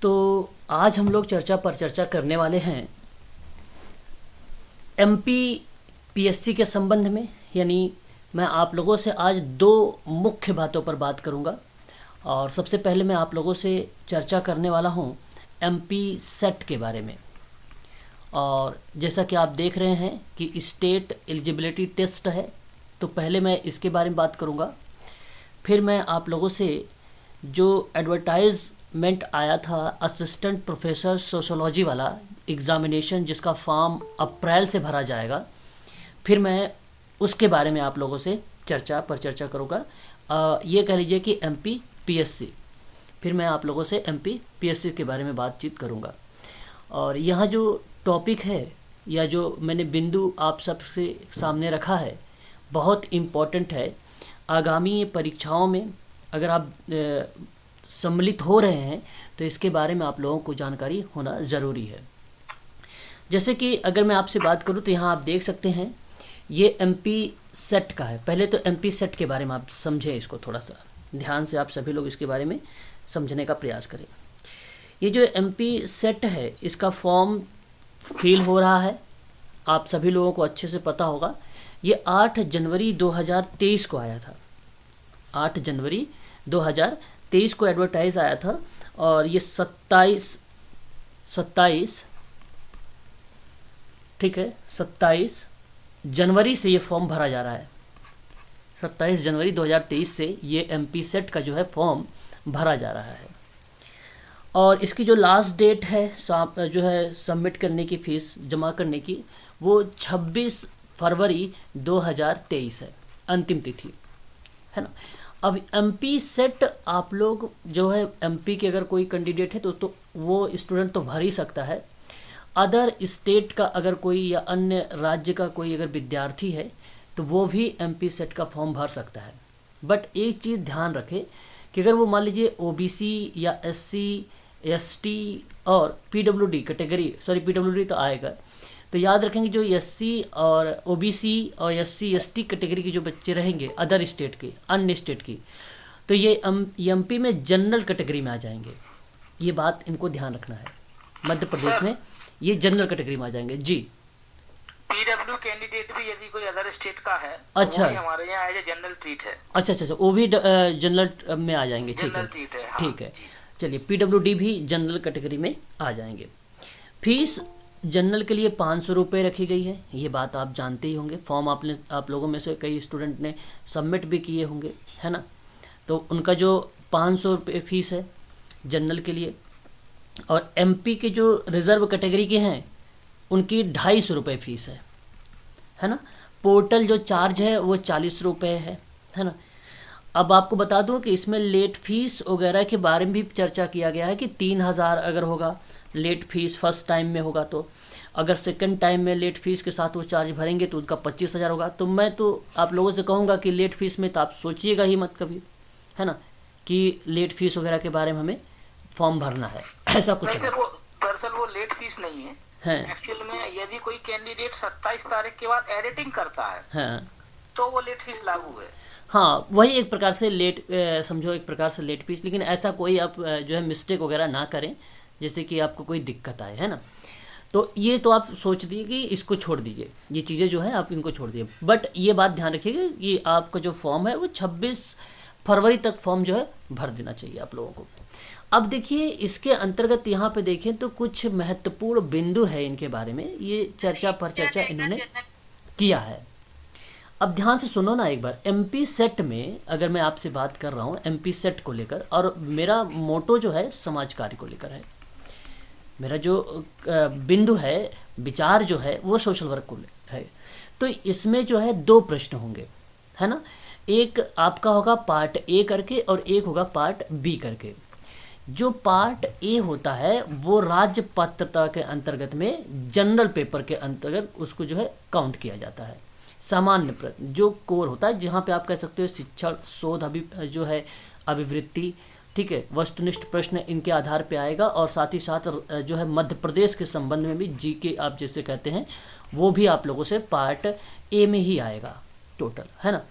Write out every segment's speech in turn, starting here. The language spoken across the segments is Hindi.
तो आज हम लोग चर्चा पर चर्चा करने वाले हैं एमपी पीएससी के संबंध में। यानी मैं आप लोगों से आज दो मुख्य बातों पर बात करूंगा। और सबसे पहले मैं आप लोगों से चर्चा करने वाला हूं एमपी सेट के बारे में। और जैसा कि आप देख रहे हैं कि स्टेट एलिजिबिलिटी टेस्ट है, तो पहले मैं इसके बारे में बात करूंगा। फिर मैं आप लोगों से जो एडवर्टाइजमेंट आया था असिस्टेंट प्रोफेसर सोशोलॉजी वाला एग्ज़ामिनेशन, जिसका फॉर्म अप्रैल से भरा जाएगा, फिर मैं उसके बारे में आप लोगों से चर्चा करूँगा। ये कह लीजिए कि एमपी पीएससी, फिर मैं आप लोगों से एमपी पीएससी के बारे में बातचीत करूँगा। और यहाँ जो टॉपिक है या जो मैंने बिंदु आप सबके सामने रखा है बहुत इम्पोर्टेंट है। आगामी परीक्षाओं में अगर आप सम्मिलित हो रहे हैं तो इसके बारे में आप लोगों को जानकारी होना ज़रूरी है। जैसे कि अगर मैं आपसे बात करूं तो यहाँ आप देख सकते हैं ये एमपी सेट का है। पहले तो एमपी सेट के बारे में आप समझें, इसको थोड़ा सा ध्यान से आप सभी लोग इसके बारे में समझने का प्रयास करें। ये जो एमपी सेट है इसका फॉर्म फिल हो रहा है, आप सभी लोगों को अच्छे से पता होगा। ये 8 जनवरी 2023 को आया था। 8 जनवरी 2023 को एडवर्टाइज आया था और ये 27 ठीक है 27 जनवरी से ये फॉर्म भरा जा रहा है। 27 जनवरी 2023 से ये एमपी सेट का जो है फॉर्म भरा जा रहा है। और इसकी जो लास्ट डेट है जो है सबमिट करने की, फीस जमा करने की, वो 26 फरवरी 2023 है, अंतिम तिथि है ना। अब एमपी सेट आप लोग जो है एमपी के अगर कोई कैंडिडेट है तो वो स्टूडेंट तो भर ही सकता है। अदर स्टेट का अगर कोई या अन्य राज्य का कोई अगर विद्यार्थी है तो वो भी एमपी सेट का फॉर्म भर सकता है। बट एक चीज़ ध्यान रखें कि अगर वो मान लीजिए ओबीसी या एससी एसटी और पीडब्ल्यूडी कैटेगरी, सॉरी पीडब्ल्यूडी तो आएगा, तो याद रखेंगे जो एससी और ओबीसी और एससी एसटी कैटेगरी के जो बच्चे रहेंगे अदर स्टेट के, अन्य स्टेट की, तो ये एमपी में जनरल कैटेगरी में आ जाएंगे। ये बात इनको ध्यान रखना है। मध्य प्रदेश में ये जनरल कैटेगरी में आ जाएंगे जी। पीडब्ल्यू कैंडिडेट भी यदि कोई अदर स्टेट का है अच्छा, तो वो हमारे यहाँ एज ए जनरल ट्रीट है। अच्छा, वो भी जनरल में आ जाएंगे। ठीक है, ट्रीट है, हाँ। ठीक है, चलिए पीडब्ल्यूडी भी जनरल कैटेगरी में आ जाएंगे। फीस जनरल के लिए 500 रुपये रखी गई है, ये बात आप जानते ही होंगे। फॉर्म आप लोगों में से कई स्टूडेंट ने सबमिट भी किए होंगे, है ना। तो उनका जो 500 रुपये फीस है जनरल के लिए। और एमपी के जो रिज़र्व कैटेगरी के हैं उनकी 250 रुपये फीस है ना। पोर्टल जो चार्ज है वो 40 रुपये है ना। अब आपको बता दूं कि इसमें लेट फीस वगैरह के बारे में भी चर्चा किया गया है कि 3000 अगर होगा लेट फीस फर्स्ट टाइम में होगा, तो अगर सेकंड टाइम में लेट फीस के साथ वो चार्ज भरेंगे तो उनका 25,000 होगा। तो मैं तो आप लोगों से कहूँगा कि लेट फीस में तो आप सोचिएगा ही मत कभी, है ना, कि लेट फीस वगैरह के बारे में हमें फॉर्म भरना है, ऐसा कुछ है। दरअसल वो लेट फीस नहीं है। एक्चुअल में यदि कोई कैंडिडेट 27 तारीख के बाद एडिटिंग करता है तो वो लेट फीस लागू है। हाँ, वही एक प्रकार से लेट समझो, एक प्रकार से लेट फीस। लेकिन ऐसा कोई आप जो है मिस्टेक वगैरह ना करें जैसे कि आपको कोई दिक्कत आए, है ना। तो ये तो आप सोच दीजिए कि इसको छोड़ दीजिए, ये चीज़ें जो है आप इनको छोड़ दीजिए। बट ये बात ध्यान रखिएगा कि आपका जो फॉर्म है वो 26 फरवरी तक फॉर्म जो है भर देना चाहिए आप लोगों को। अब देखिए इसके अंतर्गत यहाँ पे देखें तो कुछ महत्वपूर्ण बिंदु है इनके बारे में, ये चर्चा पर चर्चा इन्होंने किया है। अब ध्यान से सुनो ना एक बार। एमपी सेट में अगर मैं आपसे बात कर रहा हूँ एमपी सेट को लेकर, और मेरा मोटो जो है समाज कार्य को लेकर है, मेरा जो बिंदु है, विचार जो है वो सोशल वर्क को है। तो इसमें जो है 2 प्रश्न होंगे, है ना। एक आपका होगा पार्ट ए करके और एक होगा पार्ट बी करके। जो पार्ट ए होता है वो राज्य पात्रता के अंतर्गत में जनरल पेपर के अंतर्गत उसको जो है काउंट किया जाता है। सामान्य प्रश्न जो कोर होता है, जहाँ पे आप कह सकते हो शिक्षण शोध जो है अभिवृत्ति, ठीक है, वस्तुनिष्ठ प्रश्न इनके आधार पे आएगा। और साथ ही साथ जो है मध्य प्रदेश के संबंध में भी जीके आप जैसे कहते हैं वो भी आप लोगों से पार्ट ए में ही आएगा टोटल, है ना।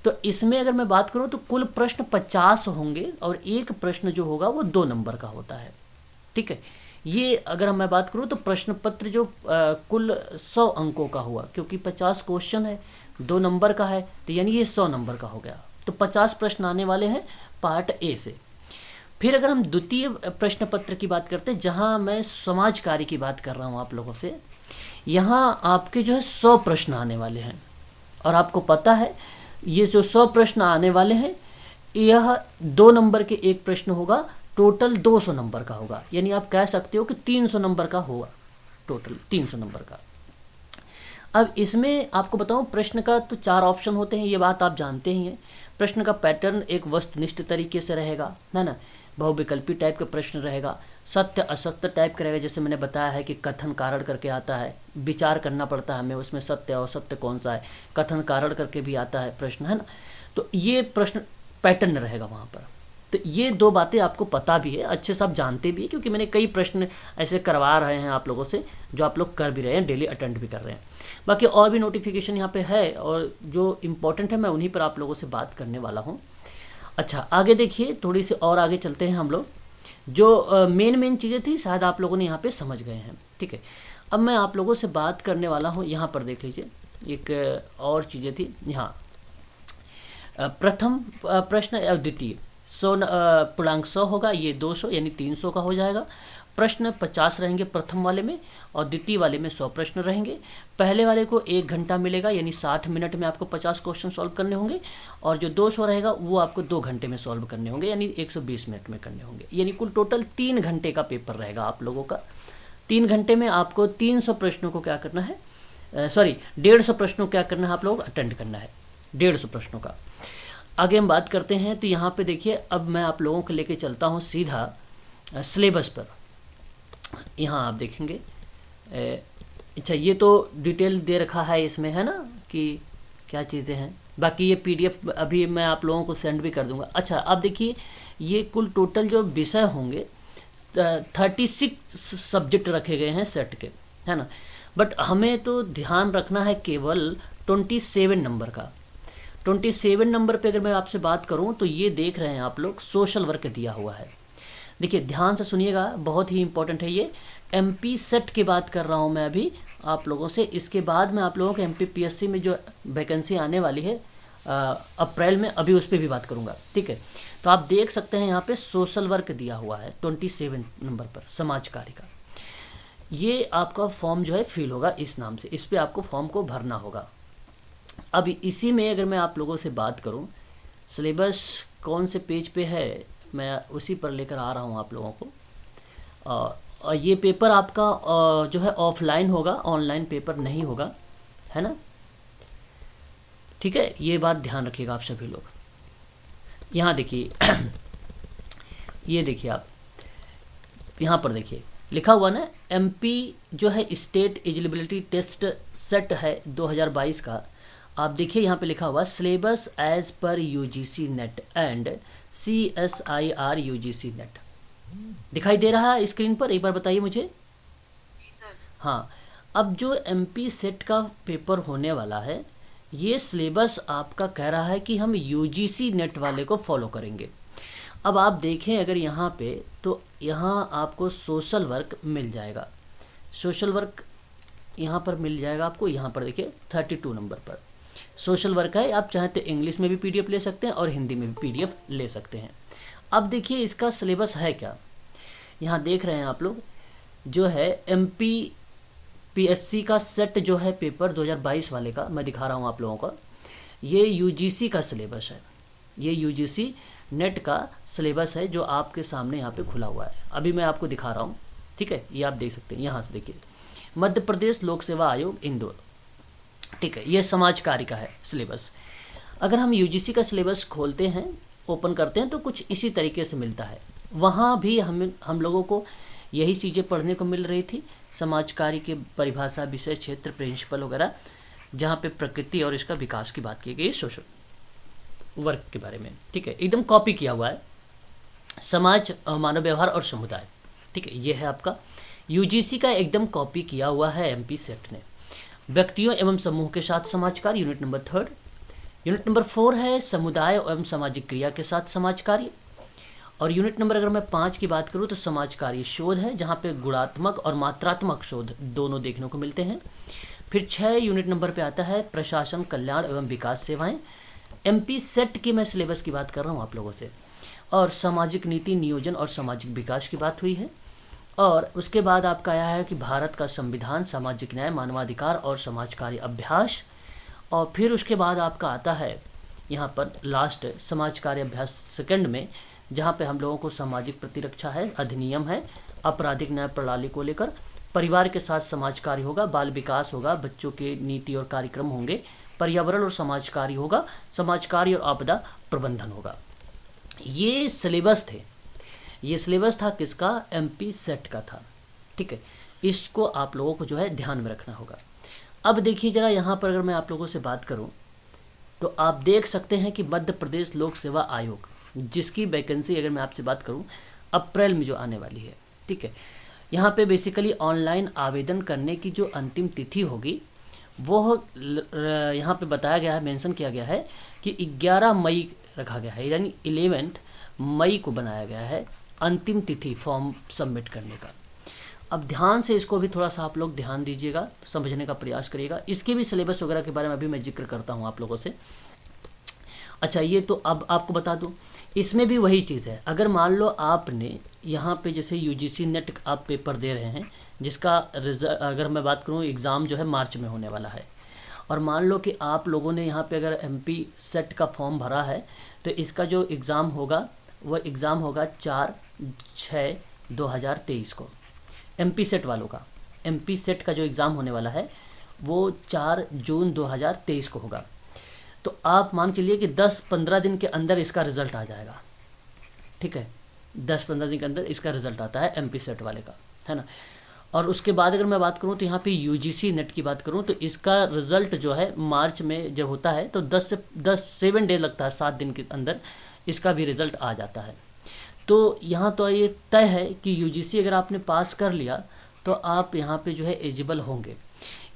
तो इसमें अगर मैं बात करूं तो कुल प्रश्न 50 होंगे और एक प्रश्न जो होगा वो 2 नंबर का होता है, ठीक है। ये अगर मैं बात करूँ तो प्रश्न पत्र जो कुल 100 अंकों का हुआ, क्योंकि 50 क्वेश्चन है, 2 नंबर का है, तो यानी ये 100 नंबर का हो गया। तो 50 प्रश्न आने वाले हैं पार्ट ए से। फिर अगर हम द्वितीय प्रश्न पत्र की बात करते हैं, जहाँ मैं समाज कार्य की बात कर रहा हूँ आप लोगों से, यहाँ आपके जो है 100 प्रश्न आने वाले हैं। और आपको पता है ये जो 100 प्रश्न आने वाले हैं, यह 2 नंबर के एक प्रश्न होगा, टोटल 200 नंबर का होगा। यानी आप कह सकते हो कि 300 नंबर का होगा, टोटल 300 नंबर का। अब इसमें आपको बताऊं, प्रश्न का तो 4 ऑप्शन होते हैं, ये बात आप जानते ही हैं। प्रश्न का पैटर्न एक वस्तुनिष्ठ तरीके से रहेगा, है ना, बहुविकल्पी टाइप का प्रश्न रहेगा, सत्य असत्य टाइप का रहेगा। जैसे मैंने बताया है कि कथन कारण करके आता है, विचार करना पड़ता है हमें उसमें सत्य और असत्य कौन सा है, कथन कारण करके भी आता है प्रश्न, है ना। तो ये प्रश्न पैटर्न रहेगा वहाँ पर। तो ये 2 बातें आपको पता भी है, अच्छे से आप जानते भी हैं, क्योंकि मैंने कई प्रश्न ऐसे करवा रहे हैं आप लोगों से, जो आप लोग कर भी रहे हैं, डेली अटेंड भी कर रहे हैं। बाकी और भी नोटिफिकेशन यहाँ पे है, और जो इम्पोर्टेंट है मैं उन्हीं पर आप लोगों से बात करने वाला हूँ। अच्छा, आगे देखिए, थोड़ी सी और आगे चलते हैं हम लोग। जो मेन चीज़ें थी शायद आप लोगों ने यहाँ पे समझ गए हैं, ठीक है। अब मैं आप लोगों से बात करने वाला हूँ, यहाँ पर देख लीजिए, एक और चीज़ें थी यहाँ। प्रथम प्रश्न और द्वितीय 100 पूर्णांक 100 होगा, ये 200 यानी 300 का हो जाएगा। प्रश्न 50 रहेंगे प्रथम वाले में, और द्वितीय वाले में 100 प्रश्न रहेंगे। पहले वाले को 1 घंटा मिलेगा, यानी 60 मिनट में आपको 50 क्वेश्चन सॉल्व करने होंगे, और जो 200 रहेगा वो आपको 2 घंटे में सॉल्व करने होंगे, यानी 120 मिनट में करने होंगे। यानी कुल टोटल 3 घंटे का पेपर रहेगा आप लोगों का। 3 घंटे में आपको 300 प्रश्नों को क्या करना है, 150 प्रश्नों को क्या करना है, आप लोग अटेंड करना है, 150 प्रश्नों का। आगे हम बात करते हैं, तो यहाँ पे देखिए, अब मैं आप लोगों को लेके चलता हूँ सीधा सिलेबस पर। यहाँ आप देखेंगे, अच्छा ये तो डिटेल दे रखा है इसमें, है ना, कि क्या चीज़ें हैं। बाकी ये PDF अभी मैं आप लोगों को सेंड भी कर दूंगा। अच्छा, अब देखिए, ये कुल टोटल जो विषय होंगे 36 सब्जेक्ट रखे गए हैं सेट के, है ना। बट हमें तो ध्यान रखना है केवल 27 नंबर का। 27 नंबर पे अगर मैं आपसे बात करूं, तो ये देख रहे हैं आप लोग, सोशल वर्क दिया हुआ है। देखिए ध्यान से सुनिएगा, बहुत ही इंपॉर्टेंट है ये। MP सेट की बात कर रहा हूं मैं अभी आप लोगों से। इसके बाद मैं आप लोगों को MPPSC में जो वैकेंसी आने वाली है अप्रैल में, अभी उस पर भी बात करूंगा, ठीक है। तो आप देख सकते हैं यहाँ पे सोशल वर्क दिया हुआ है 27 नंबर पर, समाज कार्य का। ये आपका फॉर्म जो है फिल होगा इस नाम से, इस पर आपको फॉर्म को भरना होगा। अब इसी में अगर मैं आप लोगों से बात करूं, सिलेबस कौन से पेज पे है, मैं उसी पर लेकर आ रहा हूं आप लोगों को। और ये पेपर आपका जो है ऑफलाइन होगा, ऑनलाइन पेपर नहीं होगा, है ना, ठीक है। ये बात ध्यान रखिएगा आप सभी लोग। यहाँ देखिए ये देखिए आप यहाँ पर देखिए लिखा हुआ ना, MP जो है स्टेट एलिजिबिलिटी टेस्ट सेट है 2022 का। आप देखिए यहाँ पे लिखा हुआ syllabus as per UGC NET and CSIR UGC NET, दिखाई दे रहा है स्क्रीन पर, एक बार बताइए मुझे। हाँ, अब जो MP सेट का पेपर होने वाला है, ये सिलेबस आपका कह रहा है कि हम UGC नेट वाले को फॉलो करेंगे। अब आप देखें अगर यहाँ पे, तो यहाँ आपको सोशल वर्क मिल जाएगा, सोशल वर्क यहाँ पर मिल जाएगा आपको। यहाँ पर देखिए 32 नंबर पर सोशल वर्क है। आप चाहें तो इंग्लिश में भी PDF ले सकते हैं और हिंदी में भी PDF ले सकते हैं। अब देखिए इसका सिलेबस है क्या, यहाँ देख रहे हैं आप लोग, जो है MPPSC का सेट जो है पेपर 2022 वाले का मैं दिखा रहा हूँ आप लोगों को। ये UGC का सिलेबस है, ये UGC नेट का सिलेबस है जो आपके सामने यहाँ पे खुला हुआ है, अभी मैं आपको दिखा रहा हूँ, ठीक है। ये आप देख सकते हैं, यहाँ से देखिए, मध्य प्रदेश लोक सेवा आयोग इंदौर, ठीक है। ये समाज कार्य का है सिलेबस। अगर हम UGC का सिलेबस खोलते हैं, ओपन करते हैं, तो कुछ इसी तरीके से मिलता है। वहाँ भी हम लोगों को यही चीज़ें पढ़ने को मिल रही थी, समाज कार्य के परिभाषा, विषय क्षेत्र, प्रिंसिपल वगैरह, जहाँ पे प्रकृति और इसका विकास की बात की गई, सोशल वर्क के बारे में, ठीक है। एकदम कॉपी किया हुआ है, समाज, मानव व्यवहार और समुदाय, ठीक है। ये है आपका UGC का एकदम कॉपी किया हुआ है MP सेट ने। व्यक्तियों एवं समूह के साथ समाज कार्य, यूनिट नंबर 3। यूनिट नंबर 4 है समुदाय एवं सामाजिक क्रिया के साथ समाज कार्य। और यूनिट नंबर अगर मैं 5 की बात करूँ तो समाज कार्य शोध है, जहाँ पे गुणात्मक और मात्रात्मक शोध दोनों देखने को मिलते हैं। फिर 6 यूनिट नंबर पे आता है प्रशासन, कल्याण एवं विकास सेवाएं। MP सेट की मैं सिलेबस की बात कर रहा हूँ आप लोगों से। और सामाजिक नीति, नियोजन और सामाजिक विकास की बात हुई है। और उसके बाद आपका आया है कि भारत का संविधान, सामाजिक न्याय, मानवाधिकार और समाज कार्य अभ्यास। और फिर उसके बाद आपका आता है यहाँ पर लास्ट समाज कार्य अभ्यास सेकंड में, जहाँ पे हम लोगों को सामाजिक प्रतिरक्षा है, अधिनियम है, आपराधिक न्याय प्रणाली को लेकर, परिवार के साथ समाज कार्य होगा, बाल विकास होगा, बच्चों के नीति और कार्यक्रम होंगे, पर्यावरण और समाज कार्य होगा, समाज कार्य और आपदा प्रबंधन होगा। ये सिलेबस थे, ये सिलेबस था किसका? MP सेट का था। ठीक है, इसको आप लोगों को जो है ध्यान में रखना होगा। अब देखिए ज़रा यहाँ पर अगर मैं आप लोगों से बात करूँ तो आप देख सकते हैं कि मध्य प्रदेश लोक सेवा आयोग, जिसकी वैकेंसी अगर मैं आपसे बात करूँ अप्रैल में जो आने वाली है, ठीक है, यहाँ पे बेसिकली ऑनलाइन आवेदन करने की जो अंतिम तिथि होगी वो यहाँ पे बताया गया है, मेंशन किया गया है कि 11 मई रखा गया है, यानी 11 मई को बनाया गया है अंतिम तिथि फॉर्म सबमिट करने का। अब ध्यान से इसको भी थोड़ा सा आप लोग ध्यान दीजिएगा, समझने का प्रयास करिएगा। इसके भी सिलेबस वगैरह के बारे में अभी मैं जिक्र करता हूँ आप लोगों से। अच्छा, ये तो अब आपको बता दूं, इसमें भी वही चीज़ है। अगर मान लो आपने यहाँ पे जैसे UGC नेट आप पेपर दे रहे हैं, जिसका रिजल्ट अगर मैं बात करूँ एग्ज़ाम जो है मार्च में होने वाला है, और मान लो कि आप लोगों ने यहाँ पे अगर MP सेट का फॉर्म भरा है, तो इसका जो एग्ज़ाम होगा वो एग्ज़ाम होगा 4/6/2023 को। MP सेट वालों का, MP सेट का जो एग्ज़ाम होने वाला है वो 4 जून 2023 को होगा। तो आप मान चलिए कि 10-15 दिन के अंदर इसका रिज़ल्ट आ जाएगा। ठीक है, 10-15 दिन के अंदर इसका रिज़ल्ट आता है MP सेट वाले का, है ना। और उसके बाद अगर मैं बात करूं तो यहाँ पे UGC नेट की बात करूं तो इसका रिज़ल्ट जो है मार्च में जब होता है तो 7 डे लगता है, 7 दिन के अंदर इसका भी रिज़ल्ट आ जाता है। तो यहाँ तो ये तय है कि UGC अगर आपने पास कर लिया तो आप यहाँ पे जो है एलिजिबल होंगे।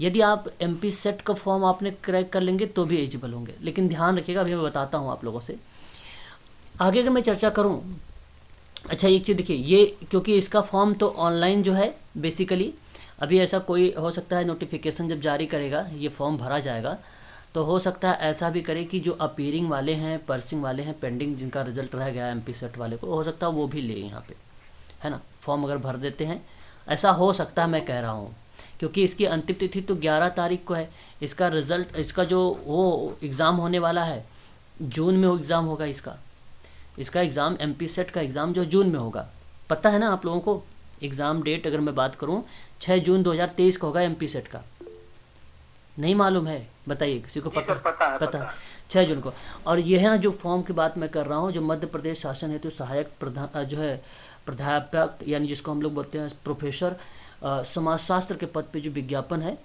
यदि आप MP सेट का फॉर्म आपने क्रैक कर लेंगे तो भी एलिजिबल होंगे, लेकिन ध्यान रखिएगा, अभी मैं बताता हूँ आप लोगों से। आगे अगर मैं चर्चा करूँ, अच्छा एक चीज़ देखिए, ये क्योंकि इसका फॉर्म तो ऑनलाइन जो है बेसिकली, अभी ऐसा कोई हो सकता है नोटिफिकेशन जब जारी करेगा ये फॉर्म भरा जाएगा तो हो सकता है ऐसा भी करे कि जो अपीयरिंग वाले हैं, पर्सिंग वाले हैं, पेंडिंग जिनका रिजल्ट रह गया है MP सेट वाले को, हो सकता है वो भी ले यहाँ पे, है ना, फॉर्म अगर भर देते हैं, ऐसा हो सकता है, मैं कह रहा हूँ। क्योंकि इसकी अंतिम तिथि तो 11 तारीख को है, इसका रिज़ल्ट, इसका जो वो एग्ज़ाम होने वाला है जून में, वो एग्ज़ाम होगा इसका एग्ज़ाम MP सेट का एग्ज़ाम जो जून में होगा, पता है ना आप लोगों को। एग्ज़ाम डेट अगर मैं बात करूं 6 जून 2023 का होगा MP सेट का, नहीं मालूम है? बताइए, किसी को पता? पता है 6 जून को। और यह जो फॉर्म की बात मैं कर रहा हूँ, जो मध्य प्रदेश शासन हेतु सहायक प्रधान जो है प्राध्यापक, यानी जिसको हम लोग बोलते हैं प्रोफेसर समाजशास्त्र के पद पे जो विज्ञापन है,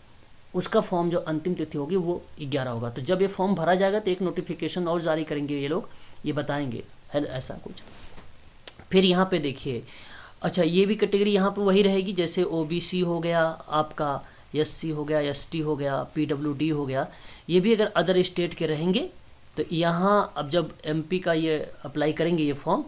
उसका फॉर्म जो अंतिम तिथि होगी वो 11 होगा। तो जब ये फॉर्म भरा जाएगा तो एक नोटिफिकेशन और जारी करेंगे ये लोग, ये बताएंगे, है ऐसा कुछ। फिर यहाँ पे देखिए, अच्छा ये भी कैटेगरी यहाँ पे वही रहेगी, जैसे OBC हो गया आपका, SC हो गया, ST हो गया, PWD हो गया, ये भी अगर अदर स्टेट के रहेंगे तो यहाँ अब जब MP का ये अप्लाई करेंगे ये फॉर्म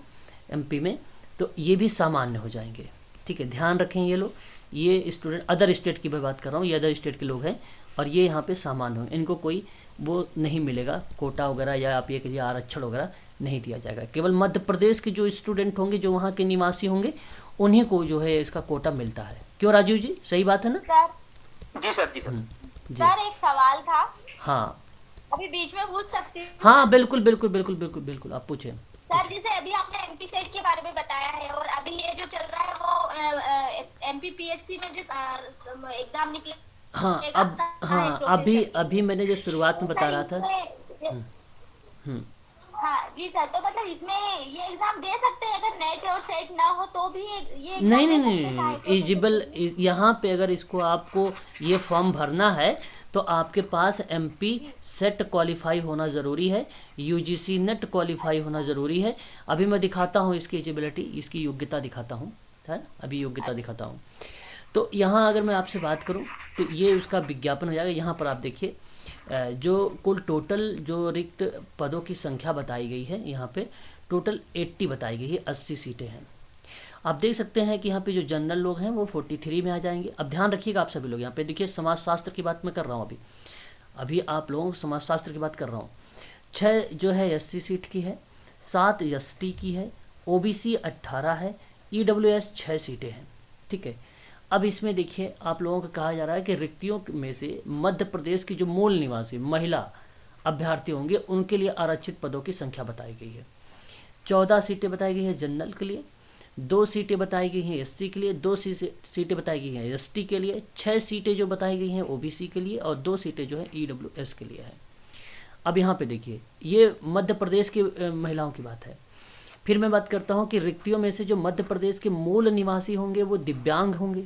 MP में, तो ये भी सामान्य हो जाएंगे। ठीक है, ध्यान रखें ये लोग, ये स्टूडेंट अदर स्टेट की मैं बात कर रहा हूँ, ये अदर स्टेट के लोग हैं और ये यहाँ पे सामान्य होंगे, इनको कोई वो नहीं मिलेगा कोटा वगैरह, या आप ये कहिए आरक्षण वगैरह नहीं दिया जाएगा। केवल मध्य प्रदेश के जो स्टूडेंट होंगे, जो वहाँ के निवासी होंगे, उन्हीं को जो है इसका कोटा मिलता है। क्यों राजीव जी, सही बात है ना? जी सर, जी सर। सर एक सवाल था, हाँ अभी बीच में पूछ सकती हूँ? हाँ बिल्कुल बिल्कुल बिल्कुल बिल्कुल बिल्कुल, आप पूछें। सर जैसे अभी आपने MP सेट के बारे में बताया है, और अभी ये जो चल रहा है वो MPPSC में जो एग्जाम निकले, हाँ अब, हाँ अभी मैंने जो शुरुआत में बता रहा था। हाँ जी सर, तो मतलब इसमें ये एग्जाम दे सकते हैं अगर नेट और सेट ना हो तो भी ये नहीं एलिजिबल। यहाँ पे अगर इसको आपको ये फॉर्म भरना है तो आपके पास MP सेट क्वालिफाई होना ज़रूरी है, UGC नेट क्वालिफाई होना ज़रूरी है। अभी मैं दिखाता हूँ इसकी एलिजिबिलिटी, इसकी योग्यता दिखाता हूँ, है अभी योग्यता दिखाता हूँ। तो यहाँ अगर मैं आपसे बात करूँ तो ये उसका विज्ञापन हो जाएगा। यहाँ पर आप देखिए जो कुल टोटल जो रिक्त पदों की संख्या बताई गई है, यहाँ पे टोटल 80 बताई गई है, 80 सीटें हैं। आप देख सकते हैं कि यहाँ पे जो जनरल लोग हैं वो 43 में आ जाएंगे। अब ध्यान रखिएगा आप सभी लोग, यहाँ पे देखिए समाजशास्त्र की बात मैं कर रहा हूँ, अभी आप लोगों को समाजशास्त्र की बात कर रहा हूँ। 6 जो है SC सीट की है, 7 ST की है, OBC 18 है, EWS 6 सीटें हैं, ठीक है। अब इसमें देखिए आप लोगों को कहा जा रहा है कि रिक्तियों में से मध्य प्रदेश की जो मूल निवासी महिला अभ्यर्थी होंगे उनके लिए आरक्षित पदों की संख्या बताई गई है। 14 सीटें बताई गई है जनरल के लिए, 2 सीटें बताई गई हैं SC के लिए, 2 सीटें बताई गई हैं ST के लिए, 6 सीटें जो बताई गई हैं OBC के लिए और 2 सीटें जो है EWS के लिए है। अब यहाँ पे देखिए ये मध्य प्रदेश की महिलाओं की बात है। फिर मैं बात करता हूँ कि रिक्तियों में से जो मध्य प्रदेश के मूल निवासी होंगे वो दिव्यांग होंगे,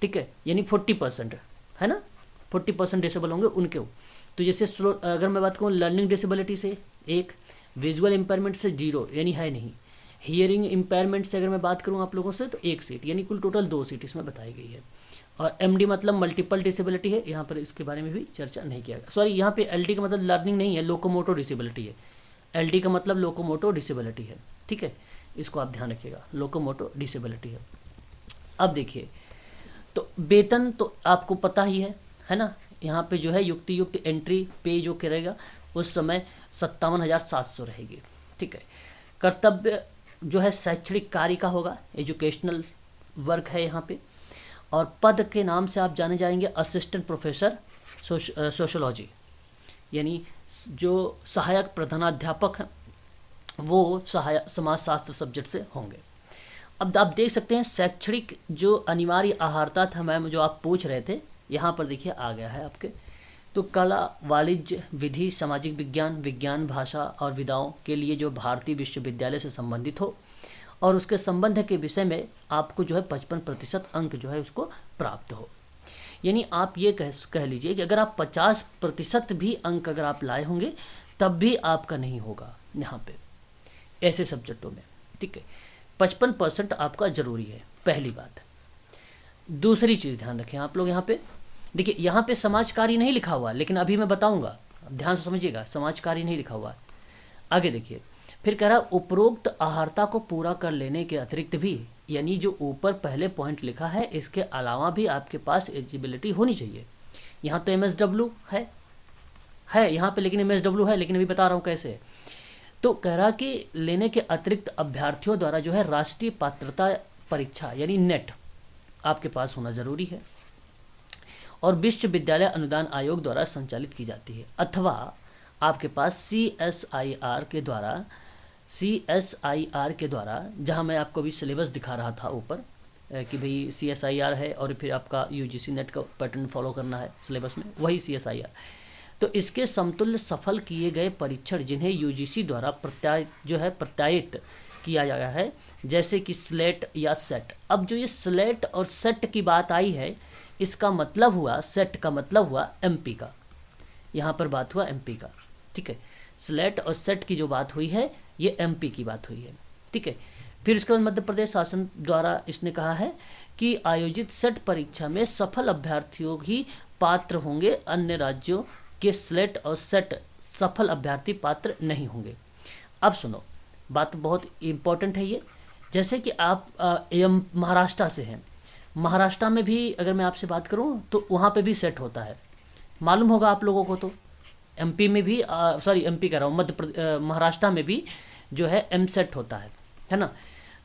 ठीक है, यानी 40% है ना, 40% डिसेबल होंगे उनके। तो जैसे अगर मैं बात करूँ लर्निंग डिसेबिलिटी से 1, विजुअल इम्पेयरमेंट से 0 यानी है नहीं, हियरिंग इम्पेयरमेंट से अगर मैं बात करूँ आप लोगों से तो 1 सीट, यानी कुल टोटल 2 सीट इसमें बताई गई है। और MD मतलब मल्टीपल डिसेबिलिटी है, यहाँ पर इसके बारे में भी चर्चा नहीं किया गया। सॉरी, यहाँ पे LD का मतलब लर्निंग नहीं है, लोकोमोटो डिसेबिलिटी है। LD का मतलब लोकोमोटो डिसेबिलिटी है, ठीक है, इसको आप ध्यान रखिएगा, लोकोमोटो डिसेबिलिटी है। अब देखिए तो वेतन तो आपको पता ही है ना, यहाँ पे जो है युक्त एंट्री पे जो करेगा उस समय 57,700 रहेगी, ठीक है। कर्तव्य जो है शैक्षणिक कार्य का होगा, एजुकेशनल वर्क है यहाँ पे। और पद के नाम से आप जाने जाएंगे असिस्टेंट प्रोफेसर सोशोलॉजी, यानी जो सहायक प्रधानाध्यापक हैं वो समाजशास्त्र सब्जेक्ट से होंगे। अब आप देख सकते हैं शैक्षणिक जो अनिवार्य आहारता था मैम जो आप पूछ रहे थे, यहाँ पर देखिए आ गया है आपके। तो कला, वाणिज्य, विधि, सामाजिक विज्ञान, विज्ञान, भाषा और विधाओं के लिए जो भारतीय विश्वविद्यालय से संबंधित हो और उसके संबंध के विषय में आपको जो है 55% अंक जो है उसको प्राप्त हो। यानी आप ये कह लीजिए कि अगर आप 50% भी अंक अगर आप लाए होंगे तब भी आपका नहीं होगा यहाँ पे ऐसे सब्जेक्टों में, ठीक है। 55% आपका ज़रूरी है, पहली बात। दूसरी चीज़ ध्यान रखें आप लोग, यहाँ पे देखिए, यहाँ पे समाज कार्य नहीं लिखा हुआ, लेकिन अभी मैं बताऊँगा, ध्यान से समझिएगा, समाज कार्य नहीं लिखा हुआ। आगे देखिए, फिर कह रहा उपरोक्त आहारता को पूरा कर लेने के अतिरिक्त भी, यानी जो ऊपर पहले पॉइंट लिखा है इसके अलावा भी आपके पास एलिजिबिलिटी होनी चाहिए। यहाँ तो MSW है यहाँ पे, लेकिन MSW है, लेकिन अभी बता रहा हूँ कैसे। तो कह रहा कि लेने के अतिरिक्त अभ्यर्थियों द्वारा जो है राष्ट्रीय पात्रता परीक्षा यानी नेट आपके पास होना ज़रूरी है और विश्वविद्यालय अनुदान आयोग द्वारा संचालित की जाती है, अथवा आपके पास CSIR के द्वारा जहां मैं आपको भी सिलेबस दिखा रहा था ऊपर कि भाई CSIR है और फिर आपका UGC नेट का पैटर्न फॉलो करना है सिलेबस में, वही CSIR। तो इसके समतुल्य सफल किए गए परीक्षण जिन्हें UGC द्वारा प्रत्यायित किया गया है, जैसे कि स्लेट या सेट। अब जो ये स्लेट और सेट की बात आई है, इसका मतलब हुआ, सेट का मतलब हुआ MP का, यहाँ पर बात हुआ MP का, ठीक है। स्लेट और सेट की जो बात हुई है ये MP की बात हुई है, ठीक है। फिर उसके बाद मध्य प्रदेश शासन द्वारा इसने कहा है कि आयोजित सेट परीक्षा में सफल अभ्यर्थियों ही पात्र होंगे, अन्य राज्यों के स्लेट और सेट सफल अभ्यर्थी पात्र नहीं होंगे। अब सुनो, बात बहुत इम्पोर्टेंट है ये। जैसे कि आप महाराष्ट्र से हैं, महाराष्ट्र में भी अगर मैं आपसे बात करूं तो वहाँ पे भी सेट होता है, मालूम होगा आप लोगों को। तो MP में भी MP कह रहा हूँ, महाराष्ट्र में भी जो है MSET होता है ना।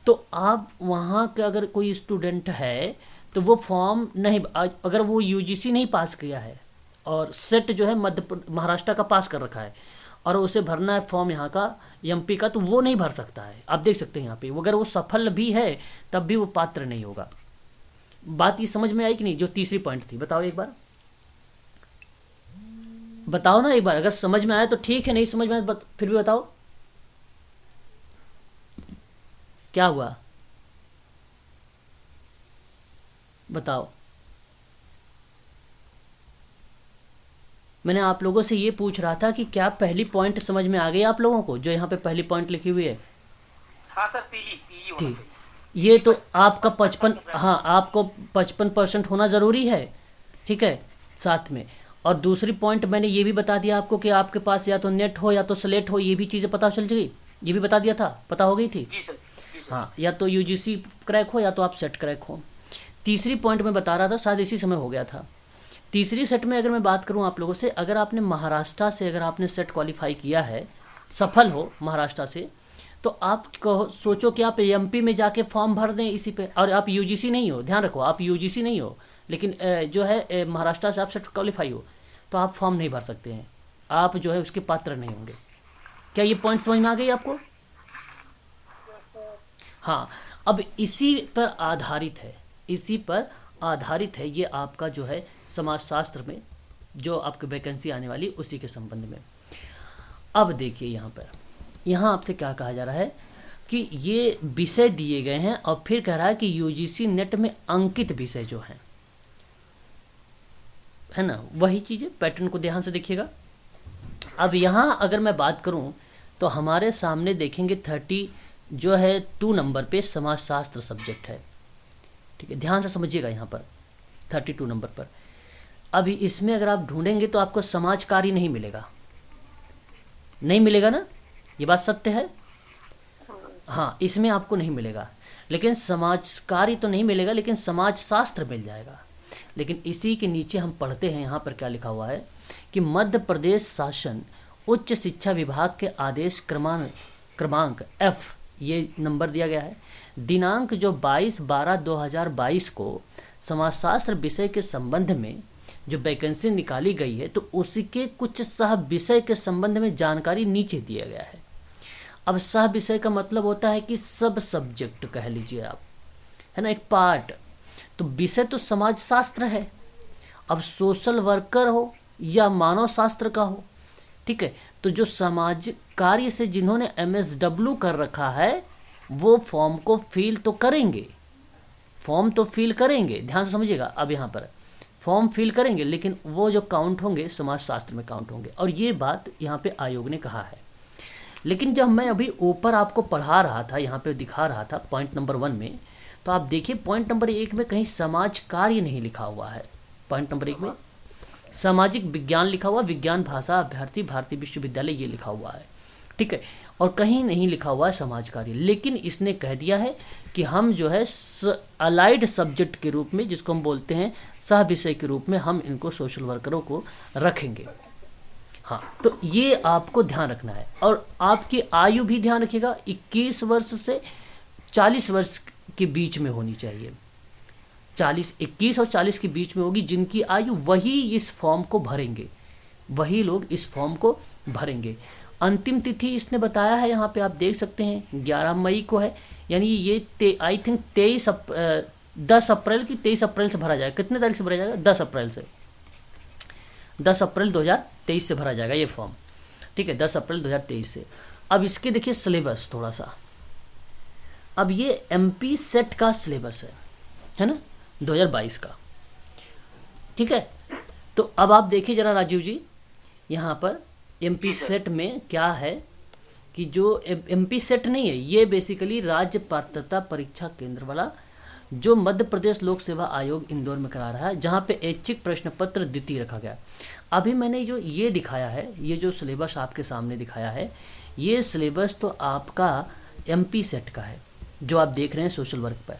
तो आप वहाँ का अगर कोई स्टूडेंट है तो वो फॉर्म नहीं, अगर वो UGC नहीं पास किया है और सेट जो है महाराष्ट्र का पास कर रखा है और उसे भरना है फॉर्म यहाँ का MP का, तो वो नहीं भर सकता है। आप देख सकते हैं यहाँ पे, अगर वो सफल भी है तब भी वो पात्र नहीं होगा। बात ये समझ में आई कि नहीं? जो तीसरी पॉइंट थी, बताओ एक बार, बताओ ना एक बार, अगर समझ में आया तो ठीक है, नहीं समझ में आया फिर भी बताओ क्या हुआ, बताओ। मैंने आप लोगों से ये पूछ रहा था कि क्या पहली पॉइंट समझ में आ गई आप लोगों को, जो यहाँ पे पहली पॉइंट लिखी हुई है? हाँ सर, पीजी ठीक, ये तो आपका 55, हाँ आपको 55% होना ज़रूरी है, ठीक है, साथ में। और दूसरी पॉइंट मैंने ये भी बता दिया आपको कि आपके पास या तो नेट हो या तो स्लेट हो, ये भी चीज़ें पता चल जाएगी। ये भी बता दिया था, पता हो गई थी। जी सर। हाँ, या तो यूजीसी क्रैक हो या तो आप सेट क्रैक हो। तीसरी पॉइंट में बता रहा था, शायद इसी समय हो गया था। तीसरी सेट में अगर मैं बात करूं आप लोगों से, अगर आपने महाराष्ट्र से अगर आपने सेट क्वालिफाई किया है, सफल हो महाराष्ट्र से, तो आप सोचो कि आप एमपी में जाके फॉर्म भर दें इसी पे, और आप यूजीसी नहीं हो, ध्यान रखो आप यूजीसी नहीं हो, लेकिन जो है महाराष्ट्र से आप सेट क्वालिफाई हो, तो आप फॉर्म नहीं भर सकते हैं, आप जो है उसके पात्र नहीं होंगे। क्या ये पॉइंट समझ में आ गई आपको? हाँ, अब इसी पर आधारित है ये आपका जो है समाजशास्त्र में जो आपकी वैकेंसी आने वाली उसी के संबंध में। अब देखिए यहाँ आपसे क्या कहा जा रहा है कि ये विषय दिए गए हैं और फिर कह रहा है कि यूजीसी नेट में अंकित विषय जो हैं, है ना, वही चीज़ें। पैटर्न को ध्यान से देखिएगा। अब यहाँ अगर मैं बात करूँ तो हमारे सामने देखेंगे 2 नंबर पे समाजशास्त्र सब्जेक्ट है, ठीक है, ध्यान से समझिएगा यहाँ पर 32 नंबर पर। अभी इसमें अगर आप ढूंढेंगे तो आपको समाज कार्य नहीं मिलेगा ना, ये बात सत्य है। हाँ, इसमें आपको नहीं मिलेगा, लेकिन समाज कार्य तो नहीं मिलेगा, लेकिन समाज शास्त्र मिल जाएगा। लेकिन इसी के नीचे हम पढ़ते हैं, यहाँ पर क्या लिखा हुआ है कि मध्य प्रदेश शासन उच्च शिक्षा विभाग के आदेश क्रमांक F, ये नंबर दिया गया है, दिनांक जो 22/12/2022 को समाजशास्त्र विषय के संबंध में जो वैकेंसी निकाली गई है, तो उसके कुछ सह विषय के संबंध में जानकारी नीचे दिया गया है। अब सह विषय का मतलब होता है कि सब सब्जेक्ट कह लीजिए आप, है ना, एक पार्ट। तो विषय तो समाज शास्त्र है, अब सोशल वर्कर हो या मानव शास्त्र का हो, ठीक है, तो जो समाज कार्य से जिन्होंने MSW कर रखा है वो फॉर्म को फिल तो करेंगे, ध्यान से समझिएगा। अब यहाँ पर फॉर्म फिल करेंगे, लेकिन वो जो काउंट होंगे समाज शास्त्र में काउंट होंगे, और ये बात यहाँ पे आयोग ने कहा है। लेकिन जब मैं अभी ऊपर आपको पढ़ा रहा था, यहाँ पे दिखा रहा था पॉइंट नंबर 1 में, तो आप देखिए पॉइंट नंबर 1 में कहीं समाज कार्य नहीं लिखा हुआ है। पॉइंट नंबर 1 में सामाजिक विज्ञान लिखा हुआ, विज्ञान भाषा अभ्यर्थी भारतीय विश्वविद्यालय ये लिखा हुआ है, ठीक है, और कहीं नहीं लिखा हुआ है समाज कार्य। लेकिन इसने कह दिया है कि हम जो है अलाइड सब्जेक्ट के रूप में, जिसको हम बोलते हैं सह विषय के रूप में, हम इनको सोशल वर्करों को रखेंगे। हाँ, तो ये आपको ध्यान रखना है। और आपकी आयु भी ध्यान रखिएगा, 21 वर्ष से 40 वर्ष के बीच में होनी चाहिए। 21 और 40 के बीच में होगी जिनकी आयु, वही इस फॉर्म को भरेंगे, वही लोग इस फॉर्म को भरेंगे। अंतिम तिथि इसने बताया है, यहाँ पे आप देख सकते हैं 11 मई को है, यानी ये आई थिंक 10 अप्रैल की 23 अप्रैल से भरा जाएगा। कितने तारीख से भरा जाएगा? 10 अप्रैल से, 10 अप्रैल 2023 से भरा जाएगा ये फॉर्म, ठीक है, 10 अप्रैल 2023 से। अब इसके देखिए सिलेबस थोड़ा सा, अब ये MP सेट का सिलेबस है ना, 2022 का, ठीक है। तो अब आप देखिए जरा राजीव जी, यहाँ पर MP सेट में क्या है कि जो MP सेट नहीं है, ये बेसिकली राज्य पात्रता परीक्षा केंद्र वाला जो मध्य प्रदेश लोक सेवा आयोग इंदौर में करा रहा है, जहाँ पे ऐच्छिक प्रश्न पत्र द्वितीय रखा गया। अभी मैंने जो ये दिखाया है, ये जो सिलेबस आपके सामने दिखाया है, ये सिलेबस तो आपका MP सेट का है, जो आप देख रहे हैं सोशल वर्क पर।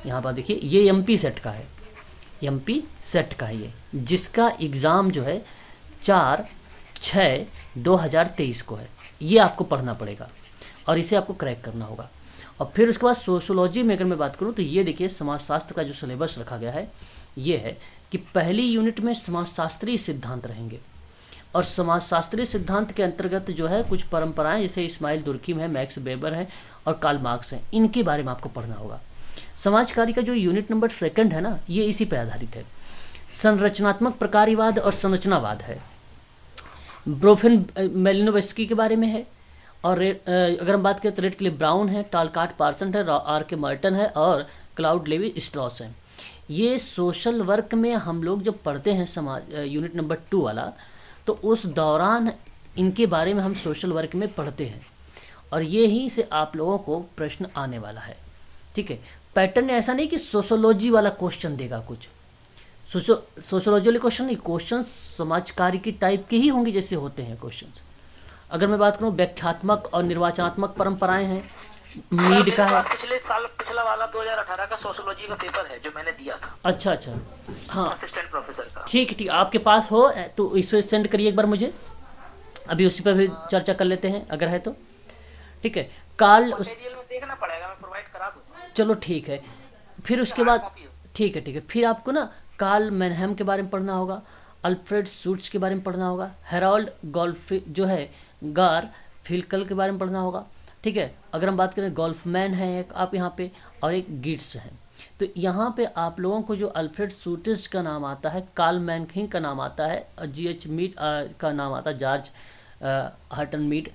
यहाँ पर देखिए ये MP सेट का है, MP सेट का है ये, जिसका एग्ज़ाम जो है 4/6/2023 को है। ये आपको पढ़ना पड़ेगा और इसे आपको क्रैक करना होगा। और फिर उसके बाद सोशोलॉजी में अगर मैं बात करूँ तो ये देखिए समाजशास्त्र का जो सिलेबस रखा गया है ये है कि पहली यूनिट में समाजशास्त्रीय सिद्धांत रहेंगे, और समाजशास्त्रीय सिद्धांत के अंतर्गत जो है कुछ परंपराएं, जैसे इस्माइल दुर्कीम है, मैक्स वेबर है और कार्ल मार्क्स हैं, इनके बारे में आपको पढ़ना होगा। समाज कार्य का जो यूनिट नंबर 2 है ना, ये इसी पर आधारित है। संरचनात्मक प्रकार्यवाद और संरचनावाद है, ब्रोफिन मेलिनोवस्की के बारे में है, और अगर हम बात करें तो रेड क्लिफ ब्राउन है, टालकाट पार्सन है, R.K. मर्टन है और क्लाउड लेवी स्ट्रॉस है। ये सोशल वर्क में हम लोग जब पढ़ते हैं समाज यूनिट नंबर 2 वाला, तो उस दौरान इनके बारे में हम सोशल वर्क में पढ़ते हैं, और ये ही से आप लोगों को प्रश्न आने वाला है, ठीक है। पैटर्न ऐसा नहीं कि सोशोलॉजी वाला क्वेश्चन देगा कुछ, सोशोलॉजी वाले क्वेश्चन नहीं, क्वेश्चन समाज कार्य की टाइप के ही होंगे जैसे होते हैं क्वेश्चंस, अगर मैं बात करूँ व्याख्यात्मक और निर्वाचनात्मक परंपराएं हैं, मीड का है। पिछला वाला 2018 का सोशियोलॉजी का पेपर है जो मैंने दिया था। अच्छा अच्छा, हाँ असिस्टेंट प्रोफेसर का। ठीक ठीक, आपके पास हो तो इसे सेंड करिए एक बार मुझे, अभी उसी पर भी चर्चा कर लेते हैं अगर है तो। ठीक है, काल में देखना पड़ेगा, मैं प्रोवाइड करा दूँ। चलो ठीक है, फिर उसके बाद ठीक है, फिर आपको ना कार्ल मैनहेम के बारे में पढ़ना होगा, अल्फ्रेड शूट्स के बारे में पढ़ना होगा, हेरोल्ड गोल्फ जो है गार फिल्कल के बारे में पढ़ना होगा। ठीक है, अगर हम बात करें गोल्फमैन है एक आप यहाँ पे, और एक गिट्स है। तो यहाँ पे आप लोगों को जो अल्फ्रेड शूटिस का नाम आता है, कार्ल मैनहेम का नाम आता है, जीएच मीड का नाम आता है, जॉर्ज हटन मीड,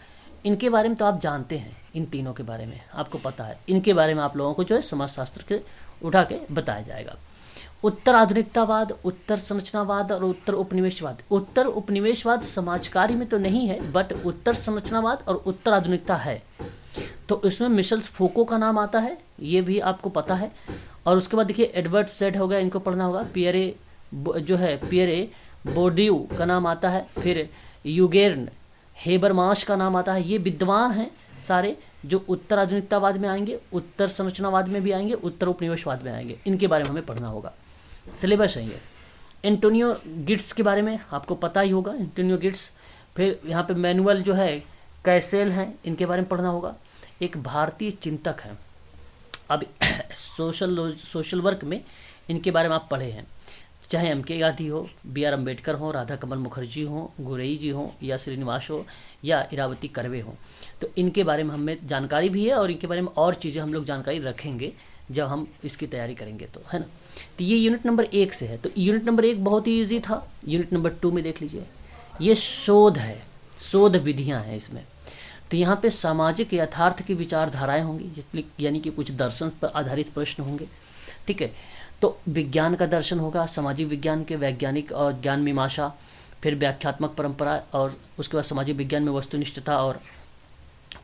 इनके बारे में तो आप जानते हैं, इन तीनों के बारे में आपको पता है। इनके बारे में आप लोगों को जो है समाजशास्त्र के उठा के बताया जाएगा। उत्तर आधुनिकतावाद, उत्तर संरचनावाद और उत्तर उपनिवेशवाद। उत्तर उपनिवेशवाद समाजकारी में तो नहीं है, बट उत्तर संरचनावाद और उत्तर आधुनिकता है। तो इसमें मिशेल फोको का नाम आता है, ये भी आपको पता है। और उसके बाद देखिए एडवर्ड सेड हो गया, इनको पढ़ना होगा। पियरे बोर्डियू का नाम आता है, फिर यूगेर्न हेबरमाश का नाम आता है। ये विद्वान हैं सारे जो उत्तर आधुनिकतावाद में आएंगे, उत्तर संरचनावाद में भी आएंगे, उत्तर उपनिवेशवाद में आएंगे। इनके बारे में हमें पढ़ना होगा, सिलेबस है ये। एंटोनियो गिट्स के बारे में आपको पता ही होगा, एंटोनियो गिट्स। फिर यहाँ पे मैनुअल जो है कैसेल हैं, इनके बारे में पढ़ना होगा। एक भारतीय चिंतक हैं, अब सोशल वर्क में इनके बारे में आप पढ़े हैं, चाहे एम.के. गांधी हो, बी.आर. अम्बेडकर हो, राधा कमल मुखर्जी हो, गुरई जी हो, या श्रीनिवास हो, या इरावती कर्वे हो। तो इनके बारे में हमें जानकारी भी है, और इनके बारे में और चीज़ें हम लोग जानकारी रखेंगे जब हम इसकी तैयारी करेंगे, तो है ना। तो ये यूनिट नंबर 1 से है। तो यूनिट नंबर 1 बहुत ही ईजी था। यूनिट नंबर 2 में देख लीजिए, ये शोध है, शोध विधियाँ हैं इसमें। तो यहाँ पे सामाजिक यथार्थ की विचारधाराएँ होंगी, यानी कि कुछ दर्शन पर आधारित प्रश्न होंगे। ठीक है, तो विज्ञान का दर्शन होगा, सामाजिक विज्ञान के वैज्ञानिक और ज्ञान मीमांसा, फिर व्याख्यात्मक परंपरा, और उसके बाद सामाजिक विज्ञान में वस्तुनिष्ठता और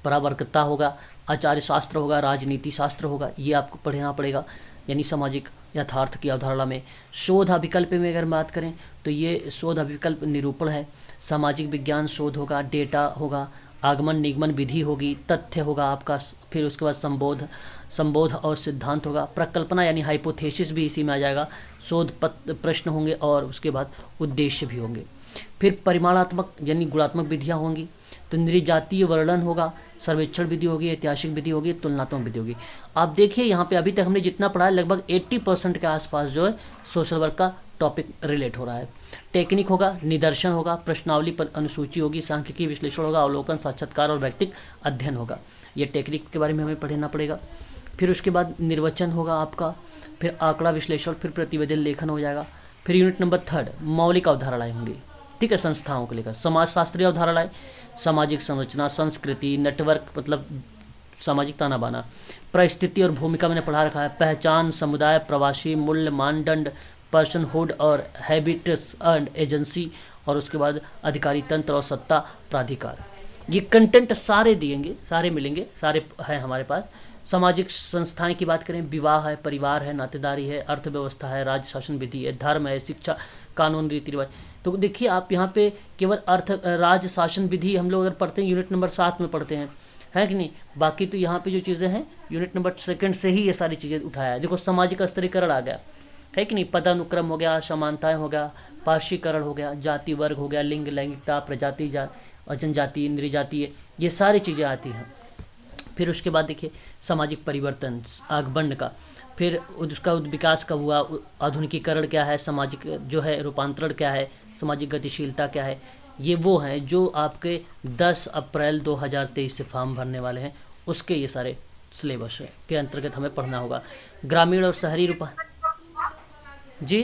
परावर्तकता होगा, आचार्य शास्त्र होगा, राजनीति शास्त्र होगा, ये आपको पढ़ना पड़ेगा, यानी सामाजिक यथार्थ की अवधारणा में। शोध अभिकल्प में अगर बात करें तो ये शोध अभिकल्प निरूपण है। सामाजिक विज्ञान शोध होगा, डेटा होगा, आगमन निगमन विधि होगी, तथ्य होगा आपका, फिर उसके बाद संबोध और सिद्धांत होगा, प्रकल्पना यानी हाइपोथेसिस भी इसी में आ जाएगा, शोध प्रश्न होंगे, और उसके बाद उद्देश्य भी होंगे। फिर परिमाणात्मक यानी गुणात्मक विधियाँ होंगी। तो नृजातीय वर्णन होगा, सर्वेक्षण विधि होगी, ऐतिहासिक विधि होगी, तुलनात्मक विधि होगी। आप देखिए यहाँ पे अभी तक हमने जितना पढ़ा है, लगभग 80% के आसपास जो है सोशल वर्क का टॉपिक रिलेट हो रहा है। टेक्निक होगा, निदर्शन होगा, प्रश्नावली पर अनुसूची होगी, सांख्यिकी विश्लेषण होगा, अवलोकन, साक्षात्कार और व्यक्तिक अध्ययन होगा। ये टेक्निक के बारे में हमें पढ़ना पड़ेगा। फिर उसके बाद निर्वचन होगा आपका, फिर आंकड़ा विश्लेषण, फिर प्रतिवेदन लेखन हो जाएगा। फिर यूनिट नंबर 3 मौलिक अवधारणाएँ होंगी। ठीक है, संस्थाओं को लेकर समाजशास्त्रीय अवधारणाएँ, सामाजिक संरचना, संस्कृति, नेटवर्क मतलब सामाजिक ताना बाना, परिस्थिति और भूमिका मैंने पढ़ा रखा है, पहचान, समुदाय, प्रवासी, मूल्य, मानदंड, पर्सनहुड और हैबिट्स एंड एजेंसी, और उसके बाद अधिकारी तंत्र और सत्ता प्राधिकार। ये कंटेंट सारे दिएंगे, सारे मिलेंगे, सारे हैं हमारे पास। सामाजिक संस्थाएं की बात करें, विवाह है, परिवार है, नातेदारी है, अर्थव्यवस्था है, राज्य शासन विधि है, धर्म है, शिक्षा, कानून, रीति रिवाज। तो देखिए आप यहाँ पे केवल राज्य शासन विधि हम लोग अगर पढ़ते हैं यूनिट नंबर 7 में पढ़ते हैं, है कि नहीं। बाकी तो यहाँ पे जो चीज़ें हैं यूनिट नंबर 2 से ही ये सारी चीज़ें उठाया है। देखो सामाजिक स्तरीकरण आ गया, है कि नहीं, पदानुक्रम हो गया, समानताएं हो गया, पार्शीकरण हो गया, जाति वर्ग हो गया, लिंग लैंगिकता, प्रजाति और जनजाति, नृजातीय, ये सारी चीज़ें आती हैं। फिर उसके बाद देखिए सामाजिक परिवर्तन आगमन का, फिर उसका विकास कब हुआ, आधुनिकीकरण क्या है, सामाजिक जो है रूपांतरण क्या है, सामाजिक गतिशीलता क्या है। ये वो हैं जो आपके 10 अप्रैल 2023 से फॉर्म भरने वाले हैं, उसके ये सारे सिलेबस के अंतर्गत हमें पढ़ना होगा। ग्रामीण और शहरी रूपा जी,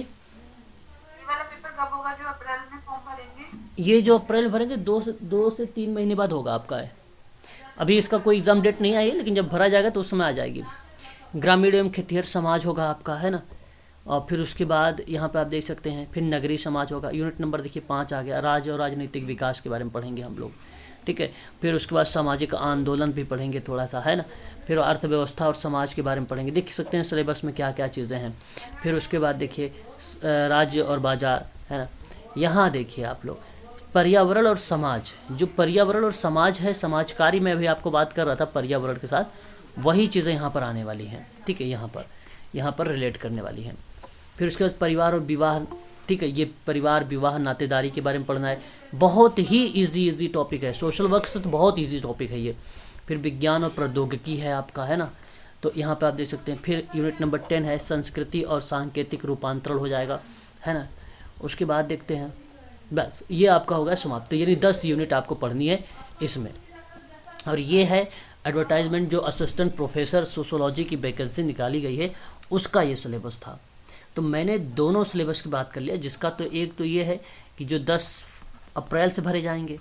वाला पेपर कब होगा जो अप्रैल में फॉर्म भरेंगे? ये जो अप्रैल भरेंगे 2 से 3 महीने बाद होगा आपका है। अभी इसका कोई एग्ज़ाम डेट नहीं आई है, लेकिन जब भरा जाएगा तो उस समय आ जाएगी। ग्रामीण एवं खेतिहर समाज होगा आपका, है ना। और फिर उसके बाद यहाँ पे आप देख सकते हैं, फिर नगरीय समाज होगा। यूनिट नंबर देखिए 5 आ गया, राज्य और राजनीतिक विकास के बारे में पढ़ेंगे हम लोग, ठीक है। फिर उसके बाद सामाजिक आंदोलन भी पढ़ेंगे थोड़ा सा, है ना। फिर अर्थव्यवस्था और समाज के बारे में पढ़ेंगे, देख सकते हैं सिलेबस में क्या क्या चीज़ें हैं। फिर उसके बाद देखिए राज्य और बाजार, है ना। यहाँ देखिए आप लोग पर्यावरण और समाज, जो पर्यावरण और समाज है, समाजकारी में भी आपको बात कर रहा था पर्यावरण के साथ, वही चीज़ें यहाँ पर आने वाली हैं, ठीक है, यहाँ पर रिलेट करने वाली हैं। फिर उसके बाद परिवार और विवाह, ठीक है, ये परिवार विवाह नातेदारी के बारे में पढ़ना है। बहुत ही इजी टॉपिक है, सोशल वर्क से तो बहुत इजी टॉपिक है ये। फिर विज्ञान और प्रौद्योगिकी है आपका, है ना, तो यहाँ पे आप देख सकते हैं। फिर यूनिट नंबर 10 है संस्कृति और सांकेतिक रूपांतरण हो जाएगा, है ना। उसके बाद देखते हैं, बस ये आपका होगा समाप्त, यानी 10 यूनिट आपको पढ़नी है इसमें। और ये है एडवर्टाइजमेंट, जो असिस्टेंट प्रोफेसर सोशोलॉजी की वैकेंसी निकाली गई है उसका ये सिलेबस था। तो मैंने दोनों सिलेबस की बात कर लिया, जिसका तो एक तो ये है कि जो 10 अप्रैल से भरे जाएंगे,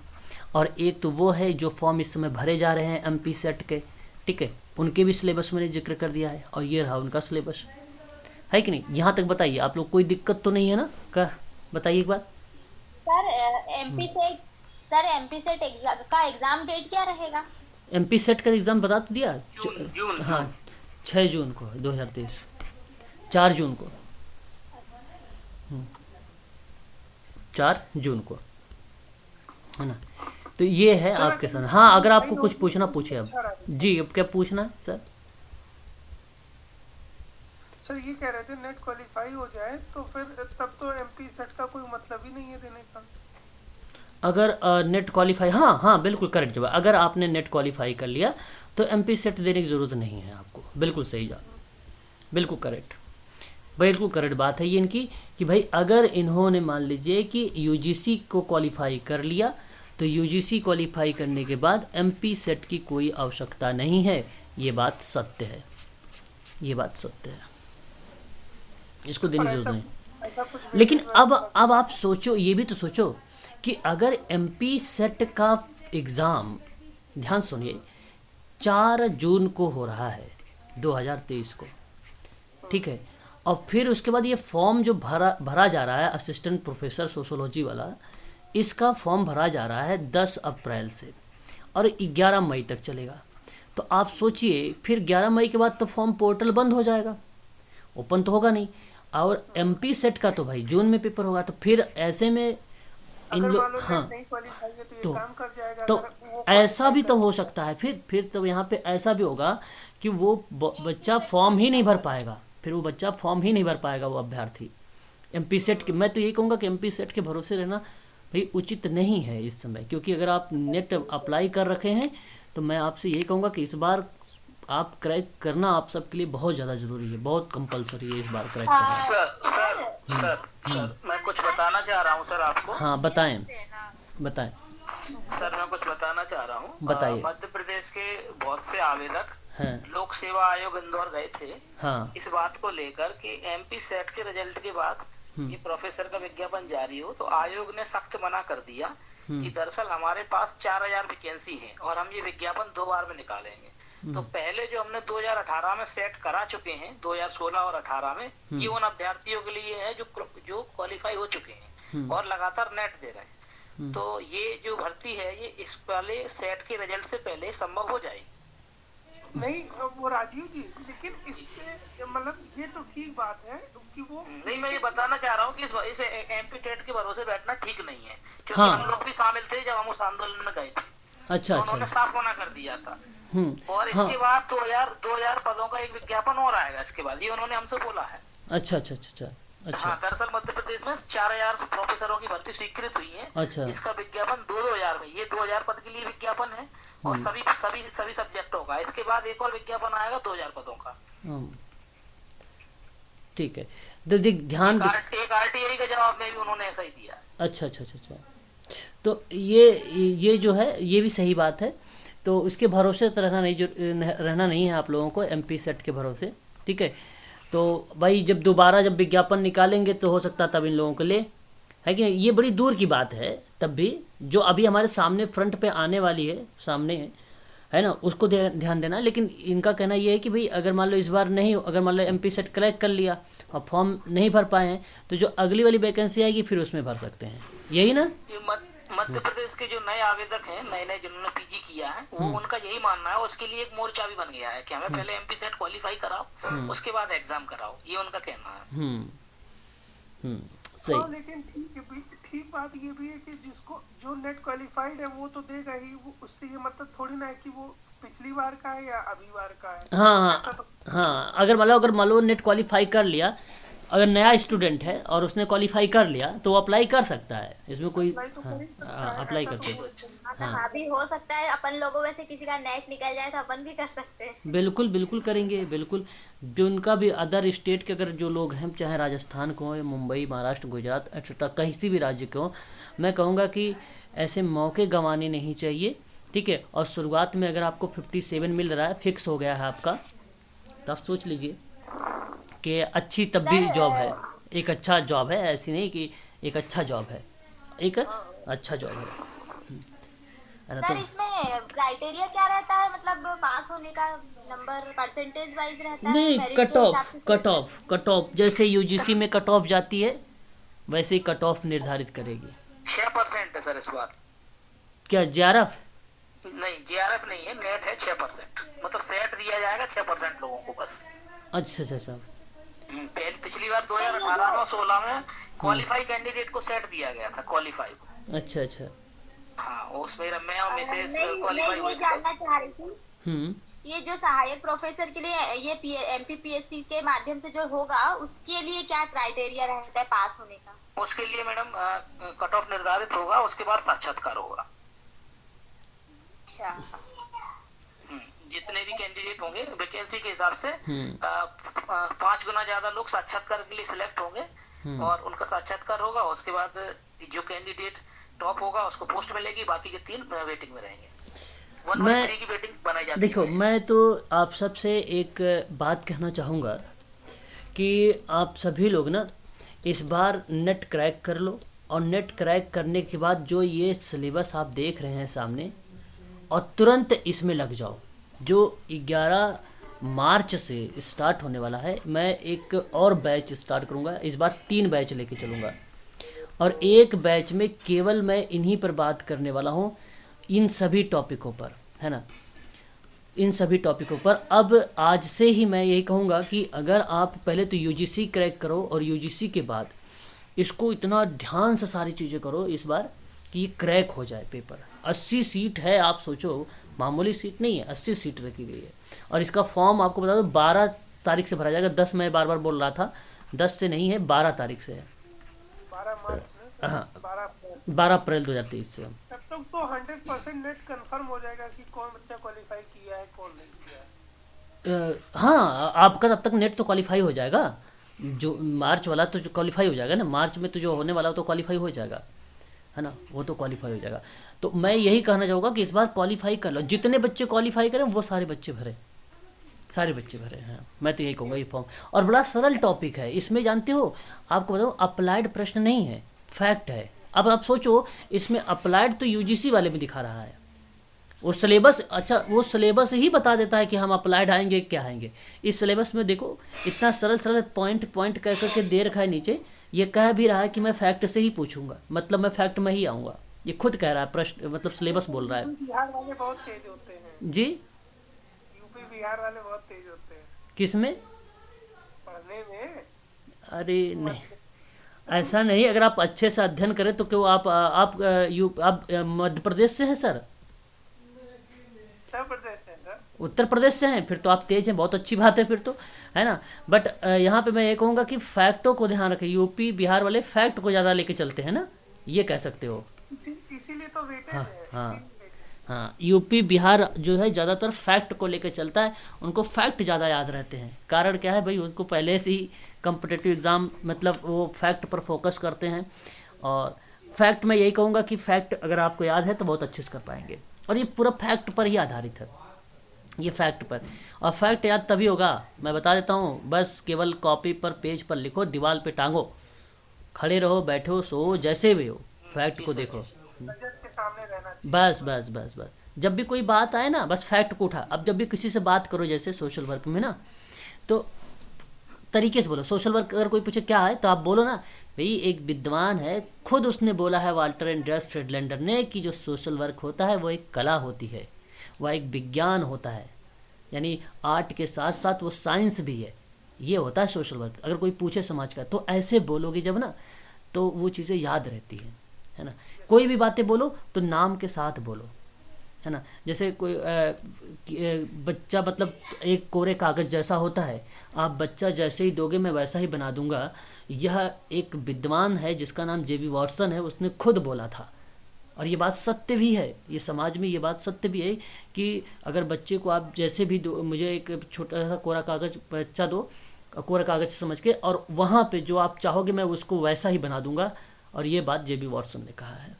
और एक तो वो है जो फॉर्म इस समय भरे जा रहे हैं MP सेट के, ठीक है, उनके भी सिलेबस मैंने जिक्र कर दिया है, और ये रहा उनका सिलेबस, है कि नहीं। यहाँ तक बताइए आप लोग, कोई दिक्कत तो नहीं है ना, क्या बताइए एक बार। सर एमपी सेट का एग्जाम डेट क्या रहेगा? MP सेट का एग्ज़ाम बता तो दिया, जून हाँ 6 जून को 2023, 4 जून को, 4 जून को, है ना। तो ये है आपके साथ। हाँ, अगर आपको कुछ पूछना पूछे अब। जी, अब क्या पूछना है सर? सर ये कह रहे थे नेट क्वालिफाई हो जाए तो फिर तब तो MP सेट का कोई मतलब ही नहीं है देने का। अगर नेट क्वालिफाई, हाँ बिल्कुल करेक्ट जवाब। अगर आपने नेट क्वालिफाई कर लिया तो MP सेट देने की ज़रूरत नहीं है आपको, बिल्कुल सही जवाब, बिल्कुल करेक्ट बात है ये इनकी, कि भाई अगर इन्होंने मान लीजिए कि UGC को क्वालिफाई कर लिया तो UGC क्वालिफाई करने के बाद MP सेट की कोई आवश्यकता नहीं है। ये बात सत्य है, इसको देने की जरूरत नहीं। लेकिन अब आप सोचो, ये भी तो सोचो कि अगर MP सेट का एग्ज़ाम, ध्यान सुनिए, 4 जून को हो रहा है 2023 को, ठीक है, और फिर उसके बाद ये फॉर्म जो भरा जा रहा है असिस्टेंट प्रोफेसर सोशोलॉजी वाला, इसका फॉर्म भरा जा रहा है 10 अप्रैल से और 11 मई तक चलेगा। तो आप सोचिए, फिर 11 मई के बाद तो फॉर्म पोर्टल बंद हो जाएगा, ओपन तो होगा नहीं, और MP सेट का तो भाई जून में पेपर होगा। तो फिर ऐसे में इन लोग, हाँ, तो ऐसा भी तो हो सकता है, फिर तो यहाँ पे ऐसा भी होगा कि वो बच्चा फॉर्म ही नहीं भर पाएगा, वो अभ्यर्थी MP सेट के। मैं तो यही कहूँगा कि MP सेट के भरोसे रहना भाई उचित नहीं है इस समय, क्योंकि अगर आप नेट अप्लाई कर रखे हैं तो मैं आपसे यही कहूँगा कि इस बार आप क्रैक करना आप सबके लिए बहुत ज़्यादा ज़रूरी है, बहुत कंपलसरी है इस बार क्रैक करना। सर मैं कुछ बताना चाह रहा हूँ सर आपको। हाँ बताएं। सर मैं कुछ बताना चाह रहा हूँ। बताइए। मध्य प्रदेश के बहुत से आवेदक हैं, लोक सेवा आयोग इंदौर गए थे, हाँ, इस बात को लेकर कि MP सेट के रिजल्ट के बाद ये प्रोफेसर का विज्ञापन जारी हो, तो आयोग ने सख्त मना कर दिया कि दरअसल हमारे पास 4000 वैकेंसी है और हम ये विज्ञापन 2 बार में निकालेंगे। तो पहले जो हमने 2018 में सेट करा चुके हैं, 2016 और 18 में, ये उन अभ्यर्थियों के लिए है जो क्वालिफाई हो चुके हैं और लगातार नेट दे रहे हैं। तो ये जो भर्ती है ये इस वाले सेट के रिजल्ट से पहले संभव हो जाएगी। नहीं वो राजीव जी, लेकिन इससे मतलब ये तो ठीक बात है कि वो नहीं, मैं ये बताना चाह रहा हूँ कि इस MP टेट के भरोसे बैठना ठीक नहीं है, क्योंकि हाँ, हम लोग भी शामिल थे जब हम उस आंदोलन में गए थे। अच्छा, तो उन्होंने साफ मना कर दिया था। और इसके बाद 2000 पदों का एक विज्ञापन और आएगा इसके बाद, ये उन्होंने हमसे बोला है। अच्छा। हाँ, दरअसल मध्य प्रदेश में 4000 प्रोफेसरों की भर्ती स्वीकृत हुई है। अच्छा, इसका विज्ञापन 2000 में, ये 2000 पद के लिए विज्ञापन है और सभी सब्जेक्टों का। इसके बाद एक और विज्ञापन आएगा 2000 पदों का। ठीक है, तो ध्यान एक RTI का जवाब में भी उन्होंने ऐसा ही दिया। अच्छा। तो ये जो है ये भी सही बात है। तो उसके भरोसे तो रहना नहीं है आप लोगों को, MP सेट के भरोसे, ठीक है। तो भाई जब दोबारा विज्ञापन निकालेंगे तो हो सकता तब इन लोगों के लिए, है कि नहीं, ये बड़ी दूर की बात है। तब भी जो अभी हमारे सामने फ्रंट पे आने वाली है, सामने है ना, उसको ध्यान देना। लेकिन इनका कहना ये है कि भाई अगर मान लो इस बार नहीं, अगर मान लो MP सेट क्रैक कर लिया और फॉर्म नहीं भर पाए हैं तो जो अगली वाली वैकेंसी आएगी फिर उसमें भर सकते हैं, यही ना। मध्य प्रदेश के जो नए आवेदक हैं, नए जिन्होंने PG किया है, वो उनका यही मानना है, उसके लिए एक मोर्चा भी बन गया है कि हमें पहले MP सेट क्वालिफाई कराओ, उसके बाद एग्जाम कराओ, ये उनका कहना है। सही। लेकिन ठीक बात ये भी है कि जिसको जो नेट क्वालिफाइड है वो तो देगा ही, वो उससे ये मतलब थोड़ी ना है कि वो पिछली बार का है या अभी बार का है। हाँ ऐसा तो हाँ, अगर मान लो नेट क्वालिफाई कर लिया, अगर नया स्टूडेंट है और उसने क्वालिफाई कर लिया तो वो अप्लाई कर सकता है, इसमें कोई अप्लाई तो कर ही सकता है, अप्लाई ऐसा कर तो सकता कोई- है। मतलब हाँ भी हो सकता है, अपन लोगों में से किसी का नेट निकल जाए तो अपन भी कर सकते हैं। बिल्कुल बिल्कुल करेंगे, बिल्कुल। जो उनका भी अदर स्टेट के अगर जो लोग हैं, चाहे राजस्थान को हो या मुंबई, महाराष्ट्र, गुजरात एक्सेट्रा कहीं से भी राज्य के हो, मैं कहूँगा कि ऐसे मौके गंवाने नहीं चाहिए, ठीक है। और शुरुआत में अगर आपको 57 मिल रहा है, फिक्स हो गया है आपका, तो आप सोच लीजिए कि अच्छी तब भी सर, जॉब है, एक अच्छा जॉब है, ऐसी नहीं कि एक अच्छा जॉब है, एक अच्छा जॉब है ना। सर तो इसमें क्राइटेरिया क्या रहता है, मतलब पास होने का नंबर परसेंटेज वाइज रहता है, नहीं, मेरिट कट के हिसाब ऑफ से cut select of cut off जैसे यूजीसी में कट ऑफ जाती है वैसे ही कट ऑफ निर्धारित करेगी। 6% है सर इस बार। क्या JRF? नहीं, JRF नहीं है, नेट है 6%, मतलब सेट दिया जाएगा 6% लोगों को बस। अच्छा अच्छा अच्छा। पहले पिछली बार 2018 और 16 में क्वालिफाई कैंडिडेट को सेट दिया गया था, क्वालिफाई को। अच्छा अच्छा। हाँ, उसमें मैं और मिसेस मैं क्वालिफाई हुए ये थे। जानना चाह रही थी, हम्म। ये जो सहायक प्रोफेसर के लिए ये MPPSC के माध्यम से जो होगा उसके लिए क्या क्राइटेरिया रहता है पास होने का? उसके लिए मैडम कट ऑफ निर्धारित होगा, उसके बाद साक्षात्कार होगा। अच्छा, जितने भी कैंडिडेट होंगे वैकेंसी के हिसाब से हम्म। 5 गुना ज्यादा लोग साक्षात्कार के लिए सिलेक्ट होंगे और उनका साक्षात्कार होगा। उसके बाद जो कैंडिडेट टॉप होगा उसको पोस्ट मिलेगी, बाकी के 3 वेटिंग में रहेंगे। 113 की वेटिंग बनाई जाती देखो, है। मैं तो आप सबसे एक बात कहना चाहूँगा कि आप सभी लोग ना इस बार नेट क्रैक कर लो, और नेट क्रैक करने के बाद जो ये सिलेबस आप देख रहे हैं सामने, और तुरंत इसमें लग जाओ। जो 11 मार्च से स्टार्ट होने वाला है, मैं एक और बैच स्टार्ट करूँगा, इस बार 3 बैच लेके चलूँगा, और एक बैच में केवल मैं इन्हीं पर बात करने वाला हूँ, इन सभी टॉपिकों पर, है ना, इन सभी टॉपिकों पर। अब आज से ही मैं यही कहूँगा कि अगर आप पहले तो यूजीसी क्रैक करो, और यूजीसी के बाद इसको इतना ध्यान से सारी चीज़ें करो इस बार कि ये क्रैक हो जाए पेपर। 80 सीट है, आप सोचो, मामूली सीट नहीं है, 80 सीट रखी गई है। और इसका फॉर्म आपको बता दो 12 तारीख से भरा जाएगा। 10 मैं बार बार बोल रहा था, 10 से नहीं है, 12 तारीख से है। 12 मार्च से हाँ, 12 अप्रैल 12 अप्रैल 2023 से। तब तक तो 100% नेट कंफर्म हो जाएगा कि कौन बच्चा क्वालिफाई किया है कौन नहीं किया है। हाँ, आपका तब तक नेट तो क्वालिफाई हो जाएगा, जो मार्च वाला तो जो क्वालिफाई हो जाएगा ना, मार्च में तो जो होने वाला तो क्वालिफाई हो जाएगा, है ना, वो तो क्वालिफाई हो जाएगा। तो मैं यही कहना चाहूँगा कि इस बार क्वालिफाई कर लो, जितने बच्चे क्वालिफाई करें वो सारे बच्चे भरे, सारे बच्चे भरे हैं। मैं तो यही कहूँगा ये फॉर्म, और बड़ा सरल टॉपिक है इसमें, जानते हो, आपको बताऊँ, अप्लाइड प्रश्न नहीं है, फैक्ट है। अब आप सोचो, इसमें अप्लाइड तो यूजीसी वाले में दिखा रहा है, वो सिलेबस, अच्छा वो सिलेबस ही बता देता है कि हम अप्लाइड आएंगे क्या आएंगे। इस सिलेबस में देखो इतना सरल सरल पॉइंट पॉइंट कह करके दे रखा है नीचे, ये कह भी रहा है कि मैं फैक्ट से ही पूछूंगा, मतलब मैं फैक्ट में ही आऊँगा, ये खुद कह रहा है, प्रश्न मतलब सिलेबस बोल रहा है। बिहार वाले बहुत तेज होते हैं, जी, यूपी बिहार वाले बहुत तेज होते हैं किस में? पढ़ने में। अरे नहीं, ऐसा नहीं, अगर आप अच्छे से अध्ययन करें तो क्यों आप मध्य प्रदेश से हैं सर? उत्तर प्रदेश है सर। उत्तर प्रदेश से हैं, फिर तो आप तेज हैं, बहुत अच्छी बात है फिर तो, है ना। बट यहाँ पे मैं ये कहूँगा कि फैक्टों को ध्यान रखें, यूपी बिहार वाले फैक्ट को ज़्यादा लेके चलते हैं ना, ये कह सकते हो। इसीलिए तो वेटेज हाँ है, हाँ इसीलिए weightage हाँ, यूपी बिहार जो है ज़्यादातर फैक्ट को लेकर चलता है, उनको फैक्ट ज़्यादा याद रहते हैं। कारण क्या है भाई, उनको पहले से ही कम्पिटिटिव एग्ज़ाम, मतलब वो फैक्ट पर फोकस करते हैं। और फैक्ट मैं यही कहूँगा कि फैक्ट अगर आपको याद है तो बहुत अच्छे से कर पाएंगे, और ये पूरा फैक्ट पर ही आधारित है, ये फैक्ट पर। और फैक्ट याद तभी होगा, मैं बता देता हूँ, बस केवल कॉपी पर पेज पर लिखो, दीवार पे टांगो, खड़े रहो, बैठो, सो, जैसे भी हो, फैक्ट को देखो, बजट के सामने रहना चाहिए। बस बस बस बस। जब भी कोई बात आए ना, बस फैक्ट को उठा। अब जब भी किसी से बात करो, जैसे सोशल वर्क में ना, तो तरीके से बोलो। सोशल वर्क अगर कोई पूछे क्या है, तो आप बोलो ना, भाई एक विद्वान है, खुद उसने बोला है, वाल्टर एंड्रियास फ्रेडलैंडर ने, कि जो सोशल वर्क होता है वो एक कला होती है, वह एक विज्ञान होता है, यानी आर्ट के साथ साथ वो साइंस भी है, ये होता है सोशल वर्क। अगर कोई पूछे समाज का, तो ऐसे बोलोगे जब ना, तो वो चीज़ें याद रहती हैं। है ना। कोई भी बातें बोलो तो नाम के साथ बोलो, है ना। जैसे कोई बच्चा मतलब एक कोरे कागज़ जैसा होता है, आप बच्चा जैसे ही दोगे मैं वैसा ही बना दूंगा। यह एक विद्वान है जिसका नाम जेबी वॉटसन है, उसने खुद बोला था, और ये बात सत्य भी है। ये समाज में ये बात सत्य भी है कि अगर बच्चे को आप जैसे भी दो, मुझे एक छोटा सा कोरा कागज़ बच्चा दो, कोरा कागज़ समझ के, और वहाँ पे जो आप चाहोगे मैं उसको वैसा ही बना दूंगा। और ये बात जेबी वॉटसन ने कहा है।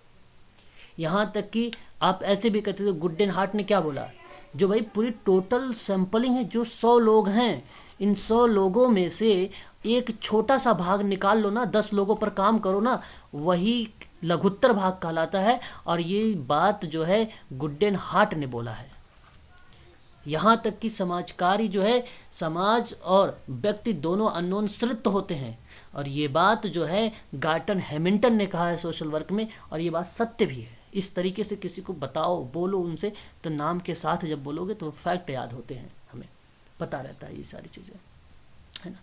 यहाँ तक कि आप ऐसे भी कहते थे, गुडेन हार्ट ने क्या बोला, जो भाई पूरी टोटल सैम्पलिंग है, जो 100 लोग हैं, इन 100 लोगों में से एक छोटा सा भाग निकाल लो ना, 10 लोगों पर काम करो ना, वही लघुत्तर भाग कहलाता है। और ये बात जो है गुडेन हार्ट ने बोला है। यहाँ तक कि समाजकारी जो है, समाज और व्यक्ति दोनों अन्योन्यश्रित होते हैं, और ये बात जो है गार्टन हैमिल्टन ने कहा है सोशल वर्क में, और ये बात सत्य भी है। इस तरीके से किसी को बताओ, बोलो उनसे, तो नाम के साथ जब बोलोगे तो फैक्ट याद होते हैं, हमें पता रहता है ये सारी चीज़ें, है ना।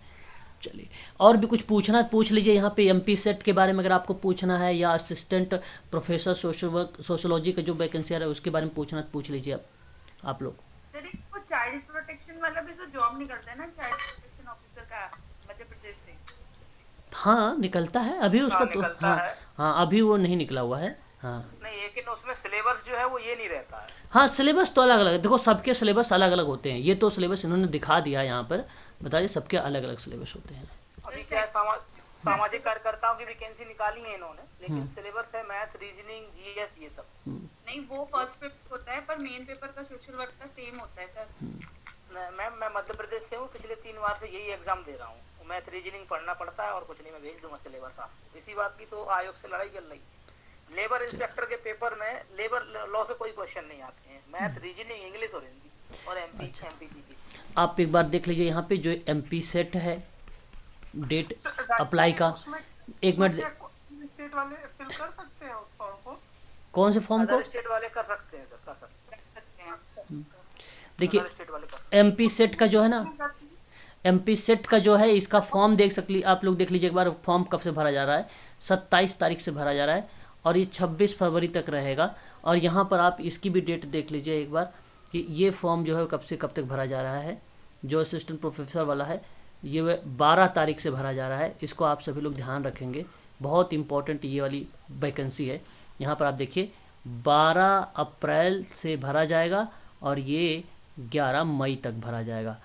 चलिए, और भी कुछ पूछना पूछ लीजिए यहाँ पे। एमपी सेट के बारे में अगर आपको पूछना है, या assistant professor social work sociology का जो वैकेंसी आ रहा है उसके बारे में पूछना पूछ लीजिए आप लोग। वो चाइल्ड प्रोटेक्शन वाला भी तो जॉब निकलता है ना, चाइल्ड प्रोटेक्शन ऑफिसर का, मध्य प्रदेश से। हाँ निकलता है अभी उसका, तो हाँ अभी वो नहीं निकला हुआ है। हाँ नहीं, लेकिन उसमें सिलेबस जो है वो ये नहीं रहता है। हाँ, सिलेबस तो अलग अलग है। देखो सबके सिलेबस अलग अलग होते हैं, ये तो सिलेबस इन्होंने दिखा दिया यहाँ पर, बताइए सबके अलग अलग सिलेबस होते हैं। अभी क्या है, सामाजिक कार्यकर्ताओं की वैकेंसी निकाली है इन्होंने, लेकिन सिलेबस है मैथ, रीजनिंग, जीएस, ये सब। नहीं, वो फर्स्ट पेपर होता है, पर मेन पेपर का सोशल वर्क का सेम होता है सर। मैम मैं मध्य प्रदेश से हूँ, पिछले 3 बार से यही एग्जाम दे रहा हूँ। मैथ रीजनिंग पढ़ना पड़ता है और कुछ नहीं, मैं भेज दूंगा सिलेबस आपको। इसी बात की तो आयोग से लड़ाई चल रही। लेबर इंस्पेक्टर के पेपर में लेबर लॉ से कोई क्वेश्चन नहीं आते हैं, मैथ, रीजनिंग, इंग्लिश और हिंदी, और एमपीसी की। आप एक बार देख लीजिए यहाँ पे जो एमपी सेट है, डेट अप्लाई का, एक मिनट, स्टेट वाले फिल कर सकते हैं उस फॉर्म को? कौन से फॉर्म को? स्टेट वाले कर सकते हैं सर, कर सकते हैं। देखिए स्टेट वाले एमपी सेट का जो है ना, एमपी सेट का जो है, इसका फॉर्म देख सकते, आप लोग देख लीजिए एक बार। फॉर्म कब से भरा जा रहा है? 27 तारीख से भरा जा रहा है, और ये 26 फरवरी तक रहेगा। और यहाँ पर आप इसकी भी डेट देख लीजिए एक बार कि ये फॉर्म जो है कब से कब तक भरा जा रहा है। जो असिस्टेंट प्रोफेसर वाला है ये 12 तारीख से भरा जा रहा है। इसको आप सभी लोग ध्यान रखेंगे, बहुत इंपॉर्टेंट ये वाली वैकेंसी है। यहाँ पर आप देखिए 12 अप्रैल से भरा जाएगा और ये 11 मई तक भरा जाएगा।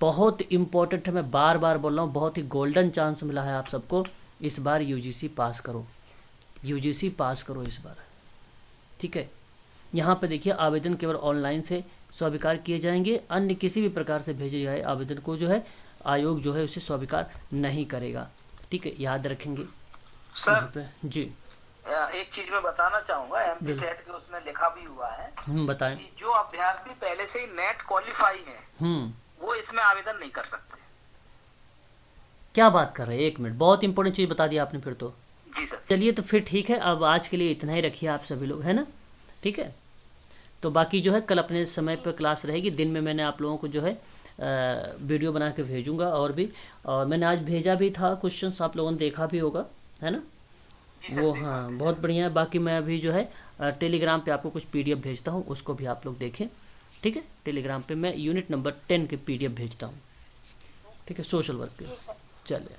बहुत इम्पोर्टेंट है, मैं बार बार बोल रहा हूँ, बहुत ही गोल्डन चांस मिला है आप सबको। इस बार यूजीसी पास करो, यूजीसी पास करो इस बार, ठीक है। यहाँ पे देखिए आवेदन केवल ऑनलाइन से स्वीकार किए जाएंगे, अन्य किसी भी प्रकार से भेजे गए आवेदन को जो है आयोग जो है उसे स्वीकार नहीं करेगा, ठीक है, याद रखेंगे सर। जी एक चीज मैं बताना चाहूंगा, एमपी सेट के उसमें लिखा भी हुआ है बताएं। कि जो अभ्यर्थी पहले से ही नेट क्वालिफाई है वो इसमें आवेदन नहीं कर सकते। क्या बात कर रहे हैं, एक मिनट, बहुत इंपॉर्टेंट चीज़ बता दिया आपने फिर तो। जी सर। चलिए तो फिर ठीक है, अब आज के लिए इतना ही रखिए आप सभी लोग, है ना, ठीक है। तो बाकी जो है कल अपने समय पर क्लास रहेगी, दिन में मैंने आप लोगों को जो है वीडियो बना के भेजूंगा और भी, और मैंने आज भेजा भी था क्वेश्चंस, आप लोगों ने देखा भी होगा, है ना वो। हाँ बहुत बढ़िया है। बाकी मैं अभी जो है टेलीग्राम पे आपको कुछ पीडीएफ भेजता हूँ, उसको भी आप लोग देखें, ठीक है। टेलीग्राम पे मैं यूनिट नंबर 10 के पीडीएफ भेजता हूँ, ठीक है, सोशल वर्क के। चलिए।